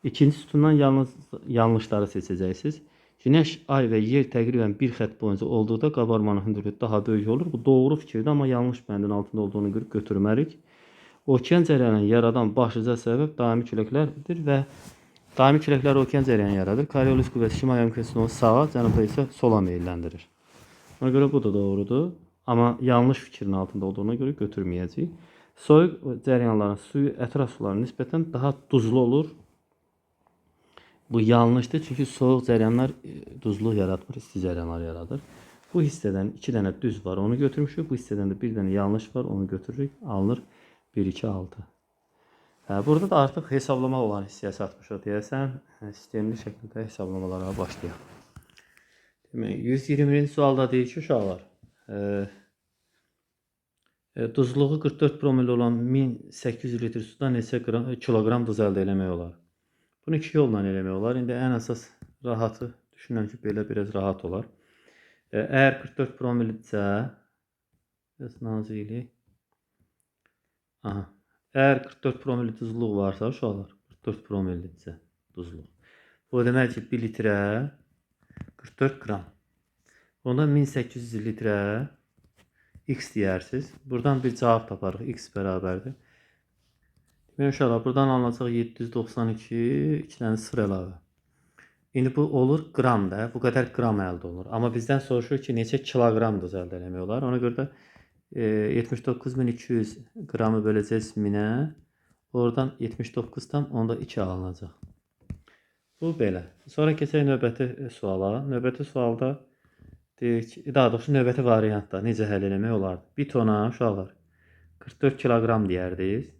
İkinci sütundan yalnız yanlışları seçəcəksiniz. Günəş, ay və yer təqribən bir xətt boyunca olduqda qabarmanın hündürlüyü daha böyük olur. Bu doğru fikirdir, amma yanlış bəndin altında olduğunu görüb götürmərik. Okean cəryanını yaradan başlıca səbəb daimi küləklərdir və daimi küləklər okean cəryanı yaradır. Coriolis qüvvəsi şimal yarımkürəsini sağa, cənubda isə sola meylləndirir. Ona görə bu da doğrudur, amma yanlış fikrin altında olduğuna görə götürməyəcəyik. Soyuq cəryanların suyu ətraf sularına nisbətən daha duzlu olur. Bu yanlışdır, çünki soğuk cəryanlar duzluq yaratmır, isti cəryanlar yaradır. Bu hissədən 2 dənə düz var, onu götürmüşük. Bu hissədən də bir dənə yanlış var, onu götürürük. Alınır 1, 2, 6. Burada da artıq hesablamaq olan hissəyə çatmışıq deyəsən. Sistemli şəkildə hesablamalara başlayaq. Demək, 120-ci sualda deyir ki, uşaqlar, duzluğu 44 promil olan 1800 litr suda neçə kilogram duz əldə eləmək olar? Bunu 2 yolla eləmək olar. İndi ən əsas rahatı düşünürəm ki, belə biraz rahat olar. Əgər 44 promildirsə, biraz naziklik. Əgər 44 promil duzluq varsa, uşaqlar, 44 promildirsə duzluq. Bu demək ki, 1 litrə 44 qram. Onda 1800 litrə x deyirsiniz. Buradan bir cavab taparıq. X bərabərdir. Uşaqlar, buradan alınacaq 792, 2 dənə sıfır əlavə. İndi bu olur qram da, bu qədər qram əldə olur. Amma bizdən soruşur ki, neçə kilogram duz əldə eləmək olar? Ona görə də 79200 qramı böləcəyiz 1000-ə. Oradan 79,2 alınacaq. Bu belə. Sonra keçək növbəti suala. Növbəti sualda deyir ki, daha doğrusu növbəti variantda necə həll eləmək olardı? Bir tona uşaqlar 44 kilogram deyərdik.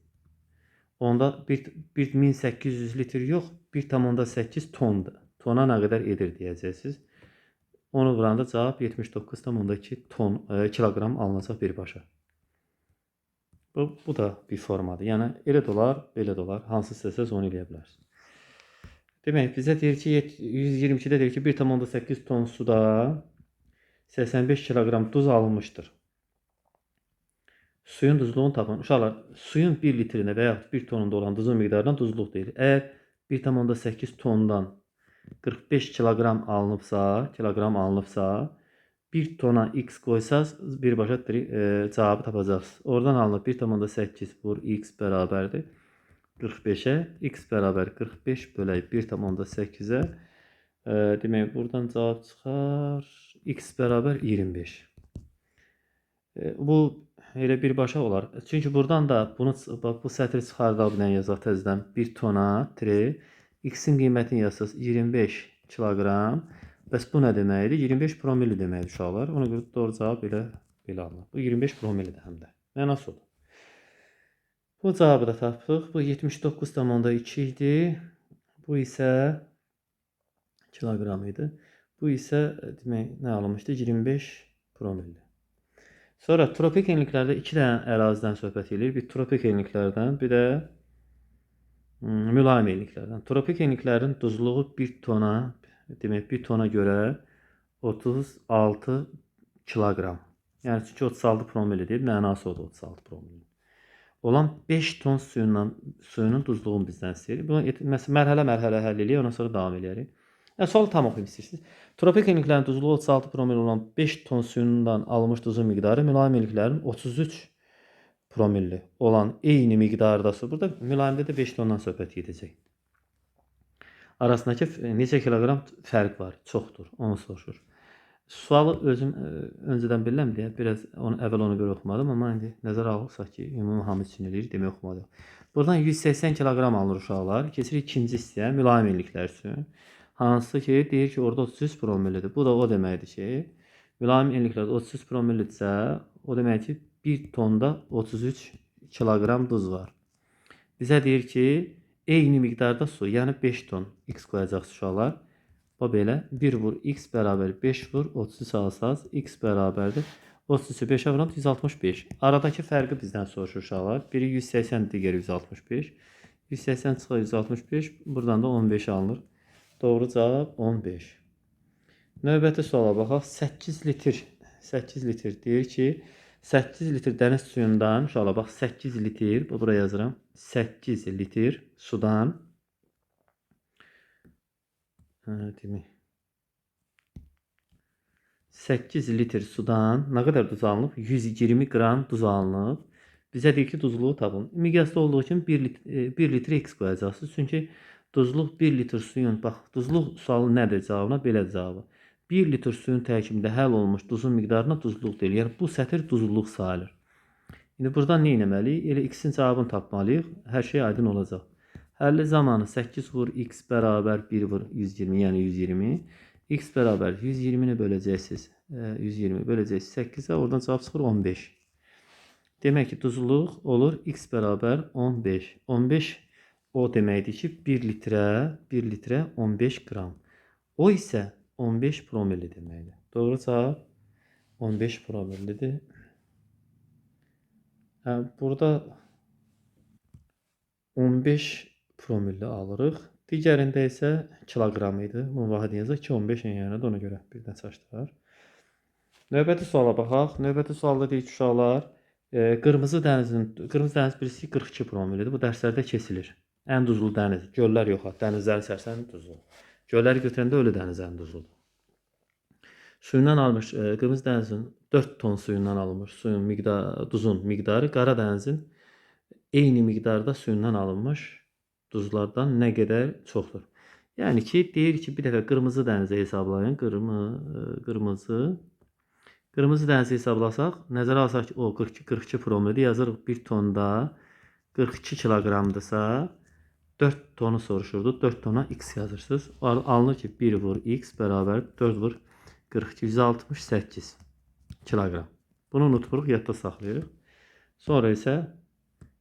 Onda 1800 litr yox, 1,8 tondur. Tona nə qədər edir deyəcəksiniz. Onu vuranda cavab 79,2 kilogram alınacaq birbaşa. Bu da bir formadır. Yəni elə də olar, belə də olar. Hansı istəsəz onu eləyə bilərsiniz. Demək, bizə deyir ki, 122-də deyir ki, 1,8 ton suda 85 kilogram duz alınmışdır. Suyun duzluğunu tapın. Uşaqlar, suyun 1 litrinə və yaxud 1 tonunda olan duzun miqdarından duzluq deyilir. Əgər 1,8 tondan 45 kilogram alınıbsa, 1 tona x qoysaz, birbaşa cavabı tapacaqsınız. Oradan alınıb 1,8 vur x bərabərdir 45-ə. X bərabər 45 bölək 1,8-ə. Demək, buradan cavab çıxar. X bərabər 25. Bu elə birbaşa olar. Çünki buradan da bunu bu sətri çıxardaq bilən yazaq təzədən 1 tona x-in qiymətini yazsaz 25 kilogram. Bəs bu nə deməkdir? 25 promilli deməkdir uşaqlar. Ona görə doğru cavab belə alınır. Bu 25 promillidir həm də. Mənası odur. Bu cavabı da tapdıq. Bu 79,2 idi. Bu isə kilogram idi. Bu isə demək nə alınmışdı? 25 promilli. Sonra tropik enliklərdə 2 dənə ərazidən söhbət edir. Bir tropik enliklərdən, bir də mülayim enliklərdən. Tropik enliklərin duzluğu 1 tona, demək 1 tona görə 36 kilogram. Yəni çünki 36 promillidir. Mənası odur 36 promilli. Olan 5 ton suyunun duzluğunu bizdən istəyir. Bunu mərhələ həll eləyək, ondan sonra davam edərik. Sualı tam oxuyum istəyirsiniz. Tropik enliklərin duzluğu 36 promil olan 5 ton suyundan alınmış duzun miqdarı mülayim enliklərin 33 promilli olan eyni miqdarda su. Burada mülayimdə də 5 tondan söhbət edəcək. arasındakı neçə kiloqram fərq var? Çoxdur. Onu soruşur. Sualı özüm öncədən bilirəm deyə biraz əvvəl ona görə oxumadım, amma indi nəzərə alsaq ki, ümumi hamı üçün eləyir, demək oxumadım. Buradan 180 kiloqram alınır uşaqlar. Keçirik ikinci hissəyə, mülayim illiklər üçün. Hansı ki, deyir ki, orada 33 promillidir. Bu da o deməkdir ki, mülayim illiklərdə 33 promillidirsə, o demək ki, 1 tonda 33 kiloqram duz var. Bizə deyir ki, eyni miqdarda su, yəni 5 ton x qoyacaqsınız uşaqlar. Bu belə 1 vur x bərabər 5 vur 33 alsaz x bərabərdir. 33'ü 5'e vuran 165. Aradakı fərqi bizdən soruşur uşaqlar. Biri 180, digəri 165. 180 çıxır 165. Buradan da 15 alınır. Doğru cavab 15. Növbəti suala baxaq. 8 litr. 8 litr deyir ki, 8 litr dəniz suyundan, uşaqlar bax 8 litr, buraya yazıram. 8 litr sudan demək 8 litr sudan nə qədər duz alınıb? 120 qram duz alınıb. Bizə deyir ki, duzluğu tapın. Miqyasda olduğu üçün 1 litr x qoyacaqsınız. Çünki duzluq 1 litr suyun, bax, duzluq sualı nədir cavabına? Belə cavabı. 1 litr suyun tərkibində həll olmuş duzun miqdarına duzluq deyilir. Yəni, bu sətir duzluq sayılır. İndi buradan nə etməliyik? Elə x-in cavabını tapmalıyıq. Hər şey aydın olacaq. Həlli zamanı 8 vur x bərabər 1 vur 120, yəni 120. X bərabər 120-ni böləcəksiniz. 120 böləcəksiniz 8-ə, oradan cavab çıxır 15. Demək ki, duzluq olur x bərabər 15. 15 o deməkdir ki, 1 litrə 15 qram. O isə 15 promilli deməkdir. Doğru cavab 15 promillidir. Burada 15 promilli alırıq. Digərində isə kiloqram idi. Bu vaxtı yazaq ki, 15 yəni də ona görə birdən çaşdırar. Növbəti suala baxaq. Növbəti sualda deyir ki, uşaqlar, qırmızı dəniz birisi 42 promillidir. Bu dərslərdə keçilir. Ən duzlu dəniz. Göllər yox, dənizlərin sərsənin duzlu. Gölləri götürəndə ölü dəniz ən duzludur. Suyundan almış, qırmızı dənizin 4 ton suyundan alınmış duzun miqdarı Qara dənizin eyni miqdarda suyundan alınmış duzlardan nə qədər çoxdur? Yəni ki, deyir ki, bir dəfə qırmızı dənizi hesablayın. Qırmızı dənizi hesablasaq, nəzərə alsaq ki, o 42 promillidir. Yazırıq 1 tonda 42 kiloqramdırsa 4 tonu soruşurdu. 4 tona x yazırsınız. Alınır ki, 1 vur x bərabər 4 vur 42, 168 kiloqram. Bunu unutmuruq, yadda saxlayırıq. Sonra isə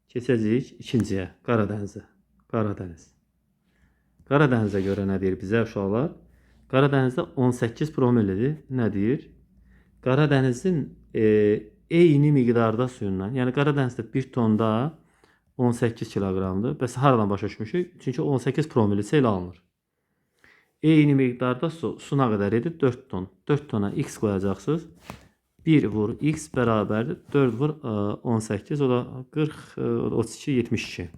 keçəcəyik ikinciyə, Qara dənizə. Qara dəniz. Qara dənizə görə nə deyir bizə uşaqlar? Qara dənizdə 18 promillidir. Nə deyir? Qara dənizin eyni miqdarda suyundan, yəni Qara dənizdə 1 tonda 18 kiloqramdır. Bəs haradan başa düşmüşük? Çünki 18 promillisə elə alınır. Eyni miqdarda su nə qədər edir? 4 ton. 4 tona x qoyacaqsınız. 1 vur x bərabərdir. 4 vur 18, o da 40, 32, 72.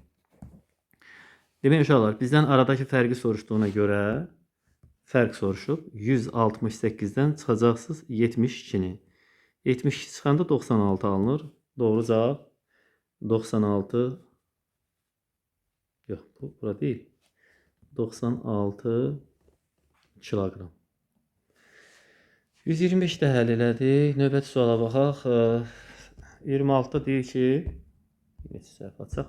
Demək uşaqlar, bizdən aradakı fərqi soruşduğuna görə fərq soruşub. 168-dən çıxacaqsınız 72-ni. 72 çıxanda 96 alınır. Doğru cavab 96. Yox, bura deyil. 96 kiloqram. 125-də həll elədik. Növbəti suala baxaq. 26-da deyir ki, neçə səhv açaq?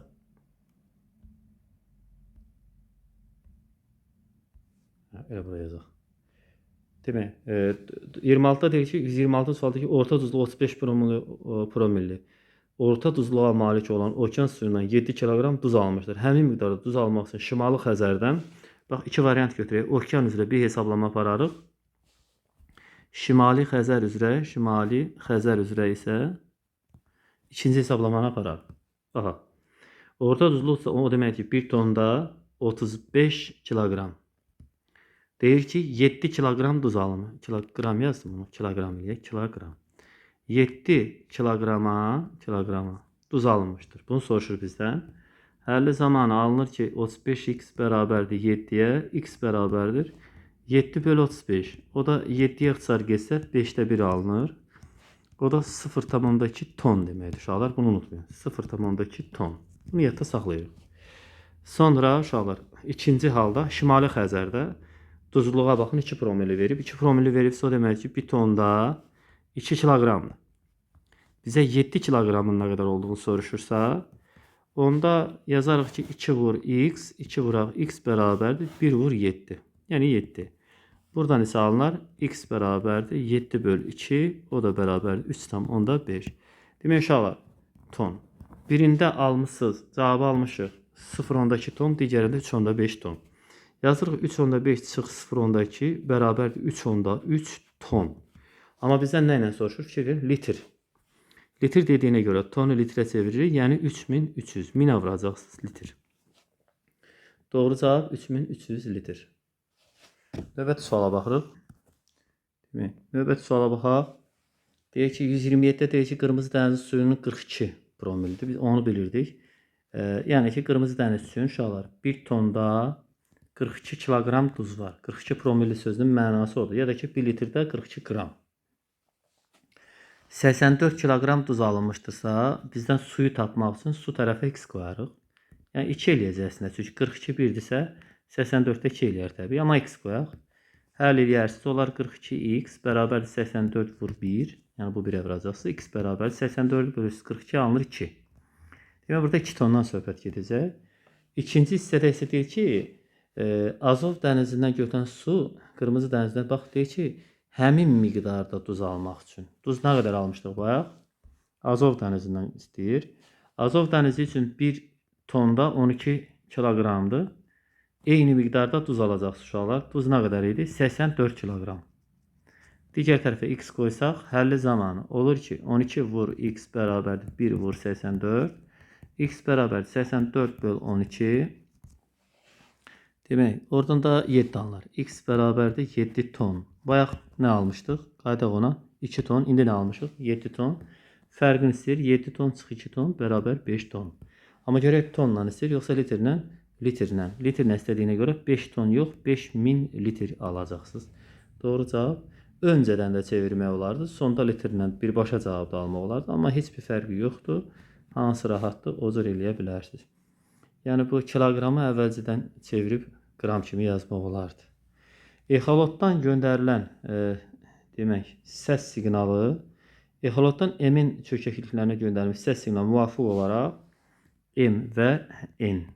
Elə buraya yazaq. Demək, 26-da deyir ki, 126 sualda ki, orta duzluq 35 promilli. Orta duzluğa malik olan okean suyundan 7 kiloqram duz alınmışdır. Həmin miqdarda duz almaq üçün Şimali Xəzərdən, bax, iki variant götürək. Okean üzrə bir hesablama apararıq. Şimali Xəzər üzrə isə ikinci hesablamanı apararıq. Baxa, orta duzluq o demək ki, 1 tonda 35 kiloqram. Deyir ki, 7 kiloqram duz alınır. Kiloqram yazdım bunu, kiloqram eləyək, kiloqram. 7 kiloqrama duz alınmışdır. Bunu soruşur bizdən. Həlli zamanı alınır ki, 35x bərabərdir 7-yə, x bərabərdir 7 bölü 35. O da 7-yə ixtisar geçsə 5-də 1 alınır. O da 0,2 ton deməkdir uşaqlar. Bunu unutmayın. 0,2 ton. Bunu yadda saxlayırıq. Sonra uşaqlar, ikinci halda Şimali Xəzərdə duzluğa baxın 2 promili verib. 2 promili veribsə o demək ki, bir tonda 2 kiloqramdır. Bizə 7 kiloqramın nə qədər olduğunu soruşursa, onda yazarıq ki, 2 vur x, 2 vuraq x bərabərdir 1 vur 7. Yəni 7. Buradan isə alınar x bərabərdir 7 böl 2, o da bərabərdir 3,5. Demək uşaqlar, ton. Birində almışsınız, cavabı almışıq 0,2 ton, digərində 3,5 ton. Yazırıq 3,5 çıx 0,2 bərabərdir 3,3 ton. Amma bizdən nə ilə soruşur? Fikir verin, litr. Litr dediyinə görə tonu litrə çeviririk, yəni 3300. 1000'ə vuracaqsınız litr. Doğru cavab 3300 litr. Növbəti suala baxırıq. Növbəti suala baxaq. Deyir ki, 127'də deyir ki, qırmızı dəniz suyunun 42 promildir. Biz onu bilirdik. Yəni ki, qırmızı dəniz suyunun uşaqlar 1 tonda 42 kiloqram duz var. 42 promilli sözünün mənası odur. Ya da ki, 1 litrdə 42 qram. 84 kiloqram duz alınmışdırsa, bizdən suyu tapmaq üçün su tərəfə x qoyarıq. Yəni 2 eləyəcəksiniz. Çünki 42 1-dirsə, 84-də 2 eləyər təbii. Amma x qoyaq. Həll eləyərsiniz. Onlar 42x bərabərdir 84 vur 1. Yəni bu 1'ə vuracaqsınız. X bərabər 84 bölüsü 42 alınır 2. Demək burada 2 tondan söhbət gedəcək. İkinci hissədə isə deyir ki, Azov dənizindən götürən su, qırmızı dənizdən bax deyir ki, həmin miqdarda duz almaq üçün. Duz nə qədər almışdıq bayaq? Azov dənizindən istəyir. Azov dənizi üçün 1 tonda 12 kiloqramdır. Eyni miqdarda duz alacaqsınız uşaqlar. Duz nə qədər idi? 84 kiloqram. Digər tərəfə x qoysaq, həlli zamanı olur ki, 12 vur x bərabərdir 1 vur 84. X bərabər 84 böl 12. Demək, oradan da 7 alınır. X bərabərdir 7 ton. Bayaq nə almışdıq? Qaydaq ona 2 ton. İndi nə almışıq? 7 ton. Fərqini istəyir. 7 ton çıx 2 ton bərabər 5 ton. Amma görək tonla istəyir, yoxsa litrlə? Litrlə. Litrlə istədiyinə görə 5 ton yox, 5000 litr alacaqsınız. Doğru cavab. Öncədən də çevirmək olardı. Sonda litrlə birbaşa cavab da almaq olardı. Amma heç bir fərqi yoxdur. Hansı rahatdır, o cür eləyə bilərsiniz. Yəni bu kiloqramı əvvəlcədən çevirib qram kimi yazmaq olardı. Exolotdan göndərilən demək səs siqnalı exolotdan M-in çökəkliklərinə göndərilmiş səs siqnalı müvafiq olaraq M və N.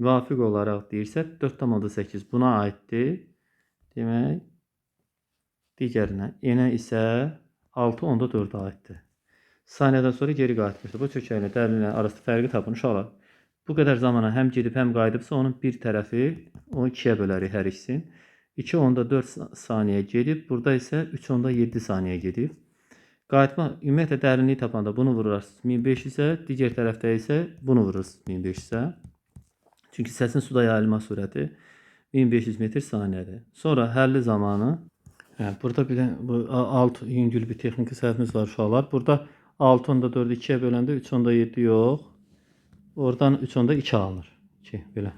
Müvafiq olaraq deyirsə 4,8 buna aiddir. Demək digərinə N-ə isə 6,4 aiddir. Saniyədən sonra geri qayıtmışdır. Bu çökəklə dərinlə arasında fərqi tapın uşaqlar. Bu qədər zamana həm gedib həm qayıdıbsa onun bir tərəfi onu 2'yə bölərik hər ikisini. 2,4 saniyə gedib, burada isə 3,7 saniyə gedib. Qayıtma ümumiyyətlə dərinliyi tapanda bunu vururarsınız 1500'ə, digər tərəfdə isə bunu vurursunuz 1500'ə. Çünki səsin suda yayılma sürəti 1500 metr saniyədir. Sonra həlli zamanı burada bir bu alt yüngül bir texniki səhvimiz var uşaqlar. Burada 6,4'ü 2'yə böləndə 3,7 yox. Oradan 3,2 alınır. 2 belə.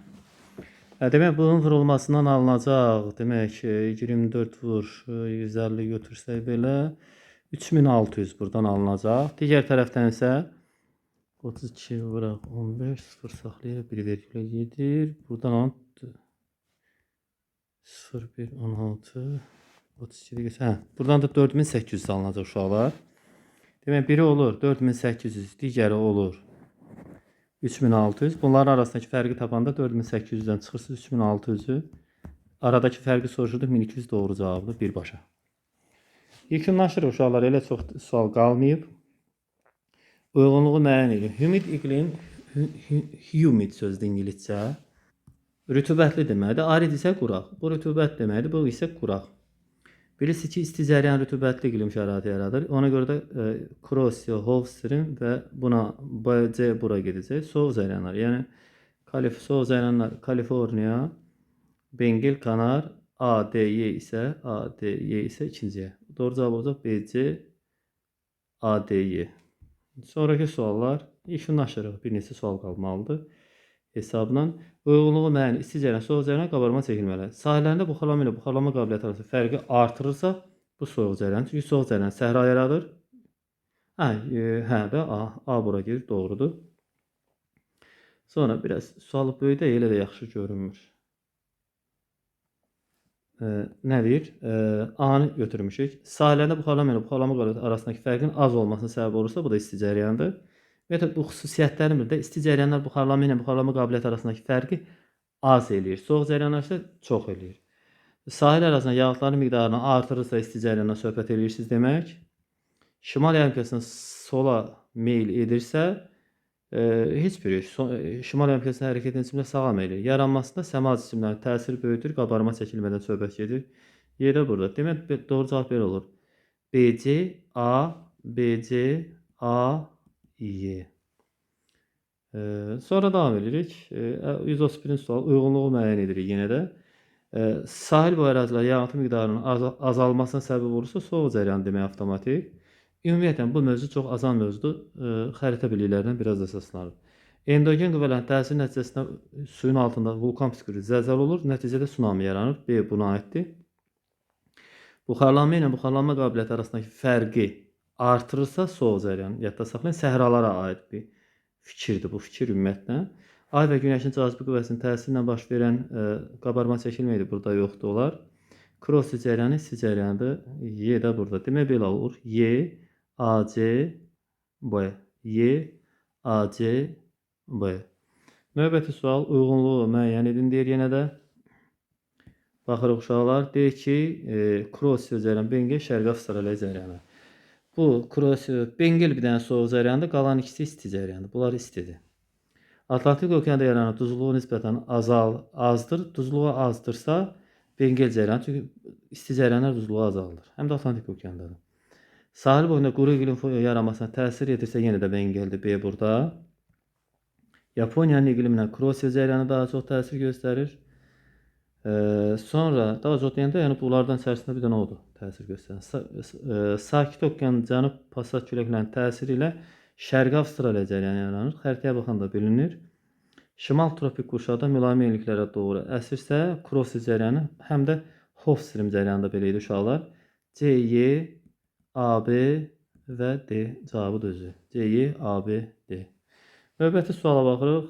Demək bunun vurulmasından alınacaq. Demək 24 vur 150 götürsək belə 3600 buradan alınacaq. Digər tərəfdən isə 32 vuraq 15 0 saxlayırıq 1,7 buradan 0,1 16 32 hə, buradan da 4800 alınacaq uşaqlar. Demək biri olur 4800, digəri olur 3600. Bunların arasındakı fərqi tapanda 4800'dən çıxırsınız 3600'ü. Aradakı fərqi soruşurduq 1200 doğru cavabdır birbaşa. Yekunlaşırıq uşaqlar, elə çox sual qalmayıb. Uyğunluğu müəyyən edin. Humid iqlim, humid sözdür ingiliscə. Rütubətli deməkdir. Arid isə quraq. Bu rütubət deməkdir, bu isə quraq. Bilirsiniz ki, isti cəryan rütubətli iqlim şəraiti yaradır. Ona görə də Crossio, Hofstrin və buna BC bura gedəcək. Soğuq cəryanlar, yəni soğuq cəryanlar Kaliforniya, Bengel, Kanar, ADY isə ikinciyə. Doğru cavab olacaq BC, ADY. Sonraki suallar yekunlaşırıq. Bir neçə sual qalmalıdır hesabla. Uyğunluğu müəyyən isti cəryan, soğuq cəryan qabarma çəkilməli. Sahillərində buxarlama ilə buxarlama qabiliyyəti arasında fərqi artırırsa bu soğuq cəryan. Çünki soğuq cəryan səhra yaradır. Hə və A bura gedir, doğrudur. Sonra biraz sualı böyüdə elə də yaxşı görünmür. Nə deyir? A-nı götürmüşük. Sahələrdə buxarlama ilə buxarlama qabiliyyəti arasındakı fərqin az olmasına səbəb olursa, bu da isti cəryandır. Ümumiyyətlə bu xüsusiyyətlərin biri də isti cəryanlar buxarlama ilə buxarlama qabiliyyəti arasındakı fərqi az eləyir. Soyuq cəryanlar isə çox eləyir. Sahələr arasında yağıntıların miqdarını artırırsa isti cəryandan söhbət edirsiniz demək. Şimal yarımkürəsindən sola meyl edirsə, heç biri şimal yarımkürəsinin hərəkətinin cisimlə sağa meyl edir. Yaranmasında səma cisimlərinin təsiri böyükdür, qabarma çəkilmədən söhbət gedir. Y-də burada. Demək, doğru cavab belə olur. BC, A, BC, A, Y. Sonra davam edirik. 131-ci sual. Uyğunluğu müəyyən edirik yenə də. Sahil boyu ərazilər yağıntı miqdarının azalmasına səbəb olursa, soğuq cəryanı demək avtomatik. Ümumiyyətlə, bu mövzu çox azan mövzudur. Xəritə biliklərindən biraz əsaslanır. Endogen qüvvələrin təsiri nəticəsində suyun altında vulkan püskürür, zəlzələ olur, nəticədə tsunami yaranır. B buna aiddir. Buxarlanma ilə buxarlanma qabiliyyəti arasındakı fərqi artırırsa, soğuq cəryanı yadda saxlayın, səhralara aid bir fikirdir bu fikir ümumiyyətlə. Ay və günəşin cazibə qüvvəsinin təsiri ilə baş verən qabarma çəkilməkdir, burada yoxdur olar. Kross cəryanı isti cəryanıdır. Y də burada. Demək belə olur. Y, AC, B. Y, AC, B. Növbəti sual uyğunluğu müəyyən edin deyir yenə də. Baxırıq uşaqlar. Deyir ki, kross cəryanı Bengel, Şərqi Avstraliya cəryanı. Bu kross Bengel bir dənə soğuq cəryanıdır, qalan ikisi isti cəryanıdır. Bunlar istidir. Atlantik okeanda yaranan duzluğu nisbətən azdır. Duzluğu azdırsa Bengel cəryanı, çünki isti cəryanlar duzluğu azaldır. Həm də Atlantik okeandadır. Sahil boyunda quru iqlim yaranmasına təsir edirsə yenə də Bengeldir. B burada. Yaponiyanın iqliminə kross cəryanı daha çox təsir göstərir. Sonra daha çox deyəndə, yəni bunlardan içərisində bir dənə odur təsir göstərən. Sakit okeanın cənub passat küləklərinin təsiri ilə Şərqi Avstraliya cəryanı yaranır. Xəritəyə baxanda bilinir. Şimal tropik qurşaqda mülayim enliklərə doğru əsirsə, kross cəryanı, həm də Hofstrim cəryanı da belə idi uşaqlar. C, Y, A, B və D cavabı düzdür. C, Y, A, B, D. Növbəti suala baxırıq.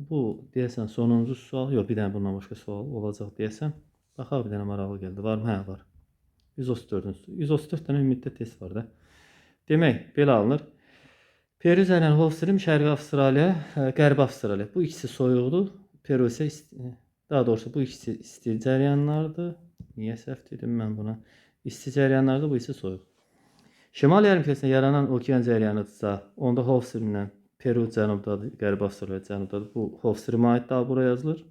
Bu deyəsən sonuncu sual. Yox, bir dənə bundan başqa sual olacaq deyəsən. Baxaq, bir dənə maraqlı gəldi. Var mı? Hə, var. 134-cü. 134 dənə ümumiyyətlə test var da. Demək, belə alınır. Peru cəryanı Hofstrim, Şərqi Avstraliya, Qərbi Avstraliya. Bu ikisi soyuqdur. Peru isə daha doğrusu bu ikisi isti cəryanlardır. Niyə səhv dedim mən buna? İsti cəryanlardır, bu isə soyuq. Şimal yarımkürəsində yaranan okean cəryanıdırsa, onda Hofstrimlə Peru cənubdadır, Qərbi Avstraliya cənubdadır. Bu Hofstrimə aid daha bura yazılır.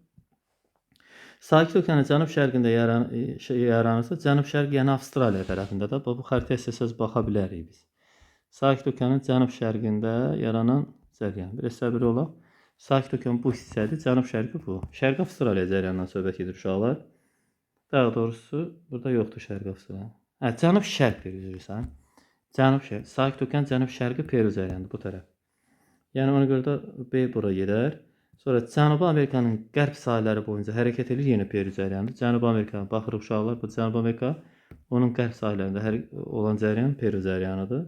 Sakit okeanın cənub-şərqində yaranırsa, cənub-şərq yəni Avstraliya tərəfində də. Bu xəritəyə istəsəz baxa bilərik biz. Sakit okeanın cənub-şərqində yaranan cəryan. Biraz səbirli olaq. Sakit okean bu hissədir, cənub-şərqi bu. Şərqi Avstraliya cəryanından söhbət edir uşaqlar. Daha doğrusu burada yoxdur Şərqi Avstraliya. Hə, cənub-şərq üzrsən. Cənub-şərq. Sakit okean cənub-şərqi Peru cəryanıdır bu tərəf. Yəni ona görə də B bura gedər. Sonra Cənubi Amerikanın qərb sahilləri boyunca hərəkət edir yenə Peru cəryanıdır. Cənubi Amerika baxırıq uşaqlar, bu Cənubi Amerika onun qərb sahillərində olan cəryan Peru cəryanıdır.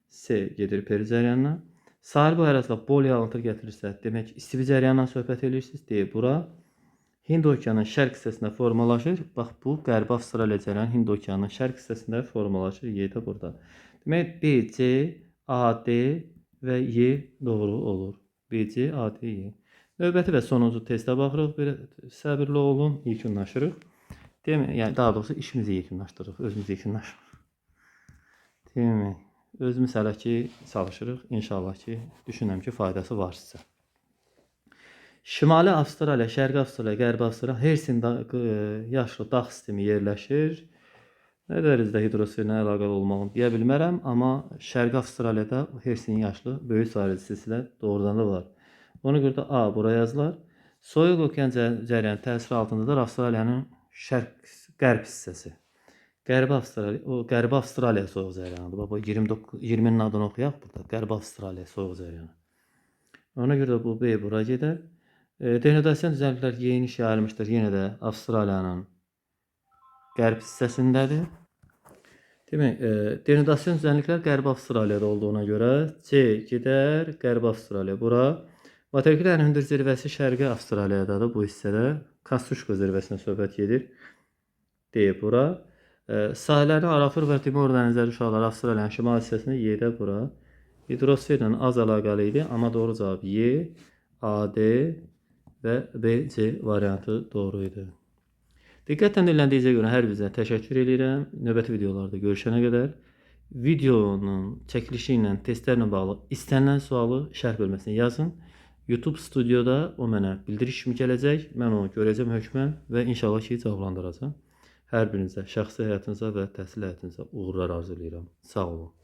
C gedir Peru cəryanına. Sahil boyu ərazilər bol yağıntı gətirirsə, demək isti bir cəryandan söhbət edirsiniz. D bura. Hind okeanının şərq hissəsində formalaşır. Bax bu Qərbi Avstraliya cəryanı Hind okeanının şərq hissəsində formalaşır. Y də burada. Demək B, C, A, D və Y doğru olur. B, C, A, D, Y. Növbəti və sonuncu testə baxırıq. Belə səbirli olun, yekunlaşırıq. Demək, yəni daha doğrusu işimizi yekunlaşdırırıq, özümüzü yekunlaşdırırıq. Demək, özümüz hələ ki çalışırıq. İnşallah ki, düşünürəm ki, faydası var sizə. Şimali Avstraliya, Şərqi Avstraliya, Qərbi Avstraliya Hersin yaşlı dağ sistemi yerləşir. Nə dərəcədə hidrosferlə əlaqəli olmağını deyə bilmərəm, amma Şərqi Avstraliyada Hersin yaşlı böyük sahil silsilə doğrudan da var. Ona görə də A bura yazılar. Soyuq okean cəryanı təsiri altındadır Avstraliyanın qərb hissəsi. Qərbi Avstraliya soyuq cəryanıdır. Baba 20-nin adını oxuyaq burada. Qərbi Avstraliya soyuq cəryanı. Ona görə də bu B bura gedər. Denudasiyon düzənliklər geniş yayılmışdır. Yenə də Avstraliyanın qərb hissəsindədir. Demək, denudasiyon düzənliklər Qərbi Avstraliyada olduğuna görə C gedər Qərbi Avstraliya bura. Materikli ən hündür zirvəsi Şərqi Avstraliyadadır. Bu hissədə Kastuşko zirvəsinə söhbət gedir. Deyib bura. Sahillərini Arafur və Timor dənizləri uşaqları Avstraliyanın şimal hissəsində Y-də bura. Hidrosferlə az əlaqəli idi, amma doğru cavab Y, A, D və B, C variantı doğru idi. Diqqətlə dinləndiyinizə görə hər birinizə təşəkkür edirəm. Növbəti videolarda görüşənə qədər videonun çəkilişi ilə, testlərlə bağlı istənilən sualı şərh bölməsinə yazın. YouTube studioda o mənə bildiriş kimi gələcək. Mən onu görəcəm hökmən və inşallah ki, cavablandıracağam. Hər birinizə şəxsi həyatınıza və təhsil həyatınıza uğurlar arzulayıram. Sağ olun.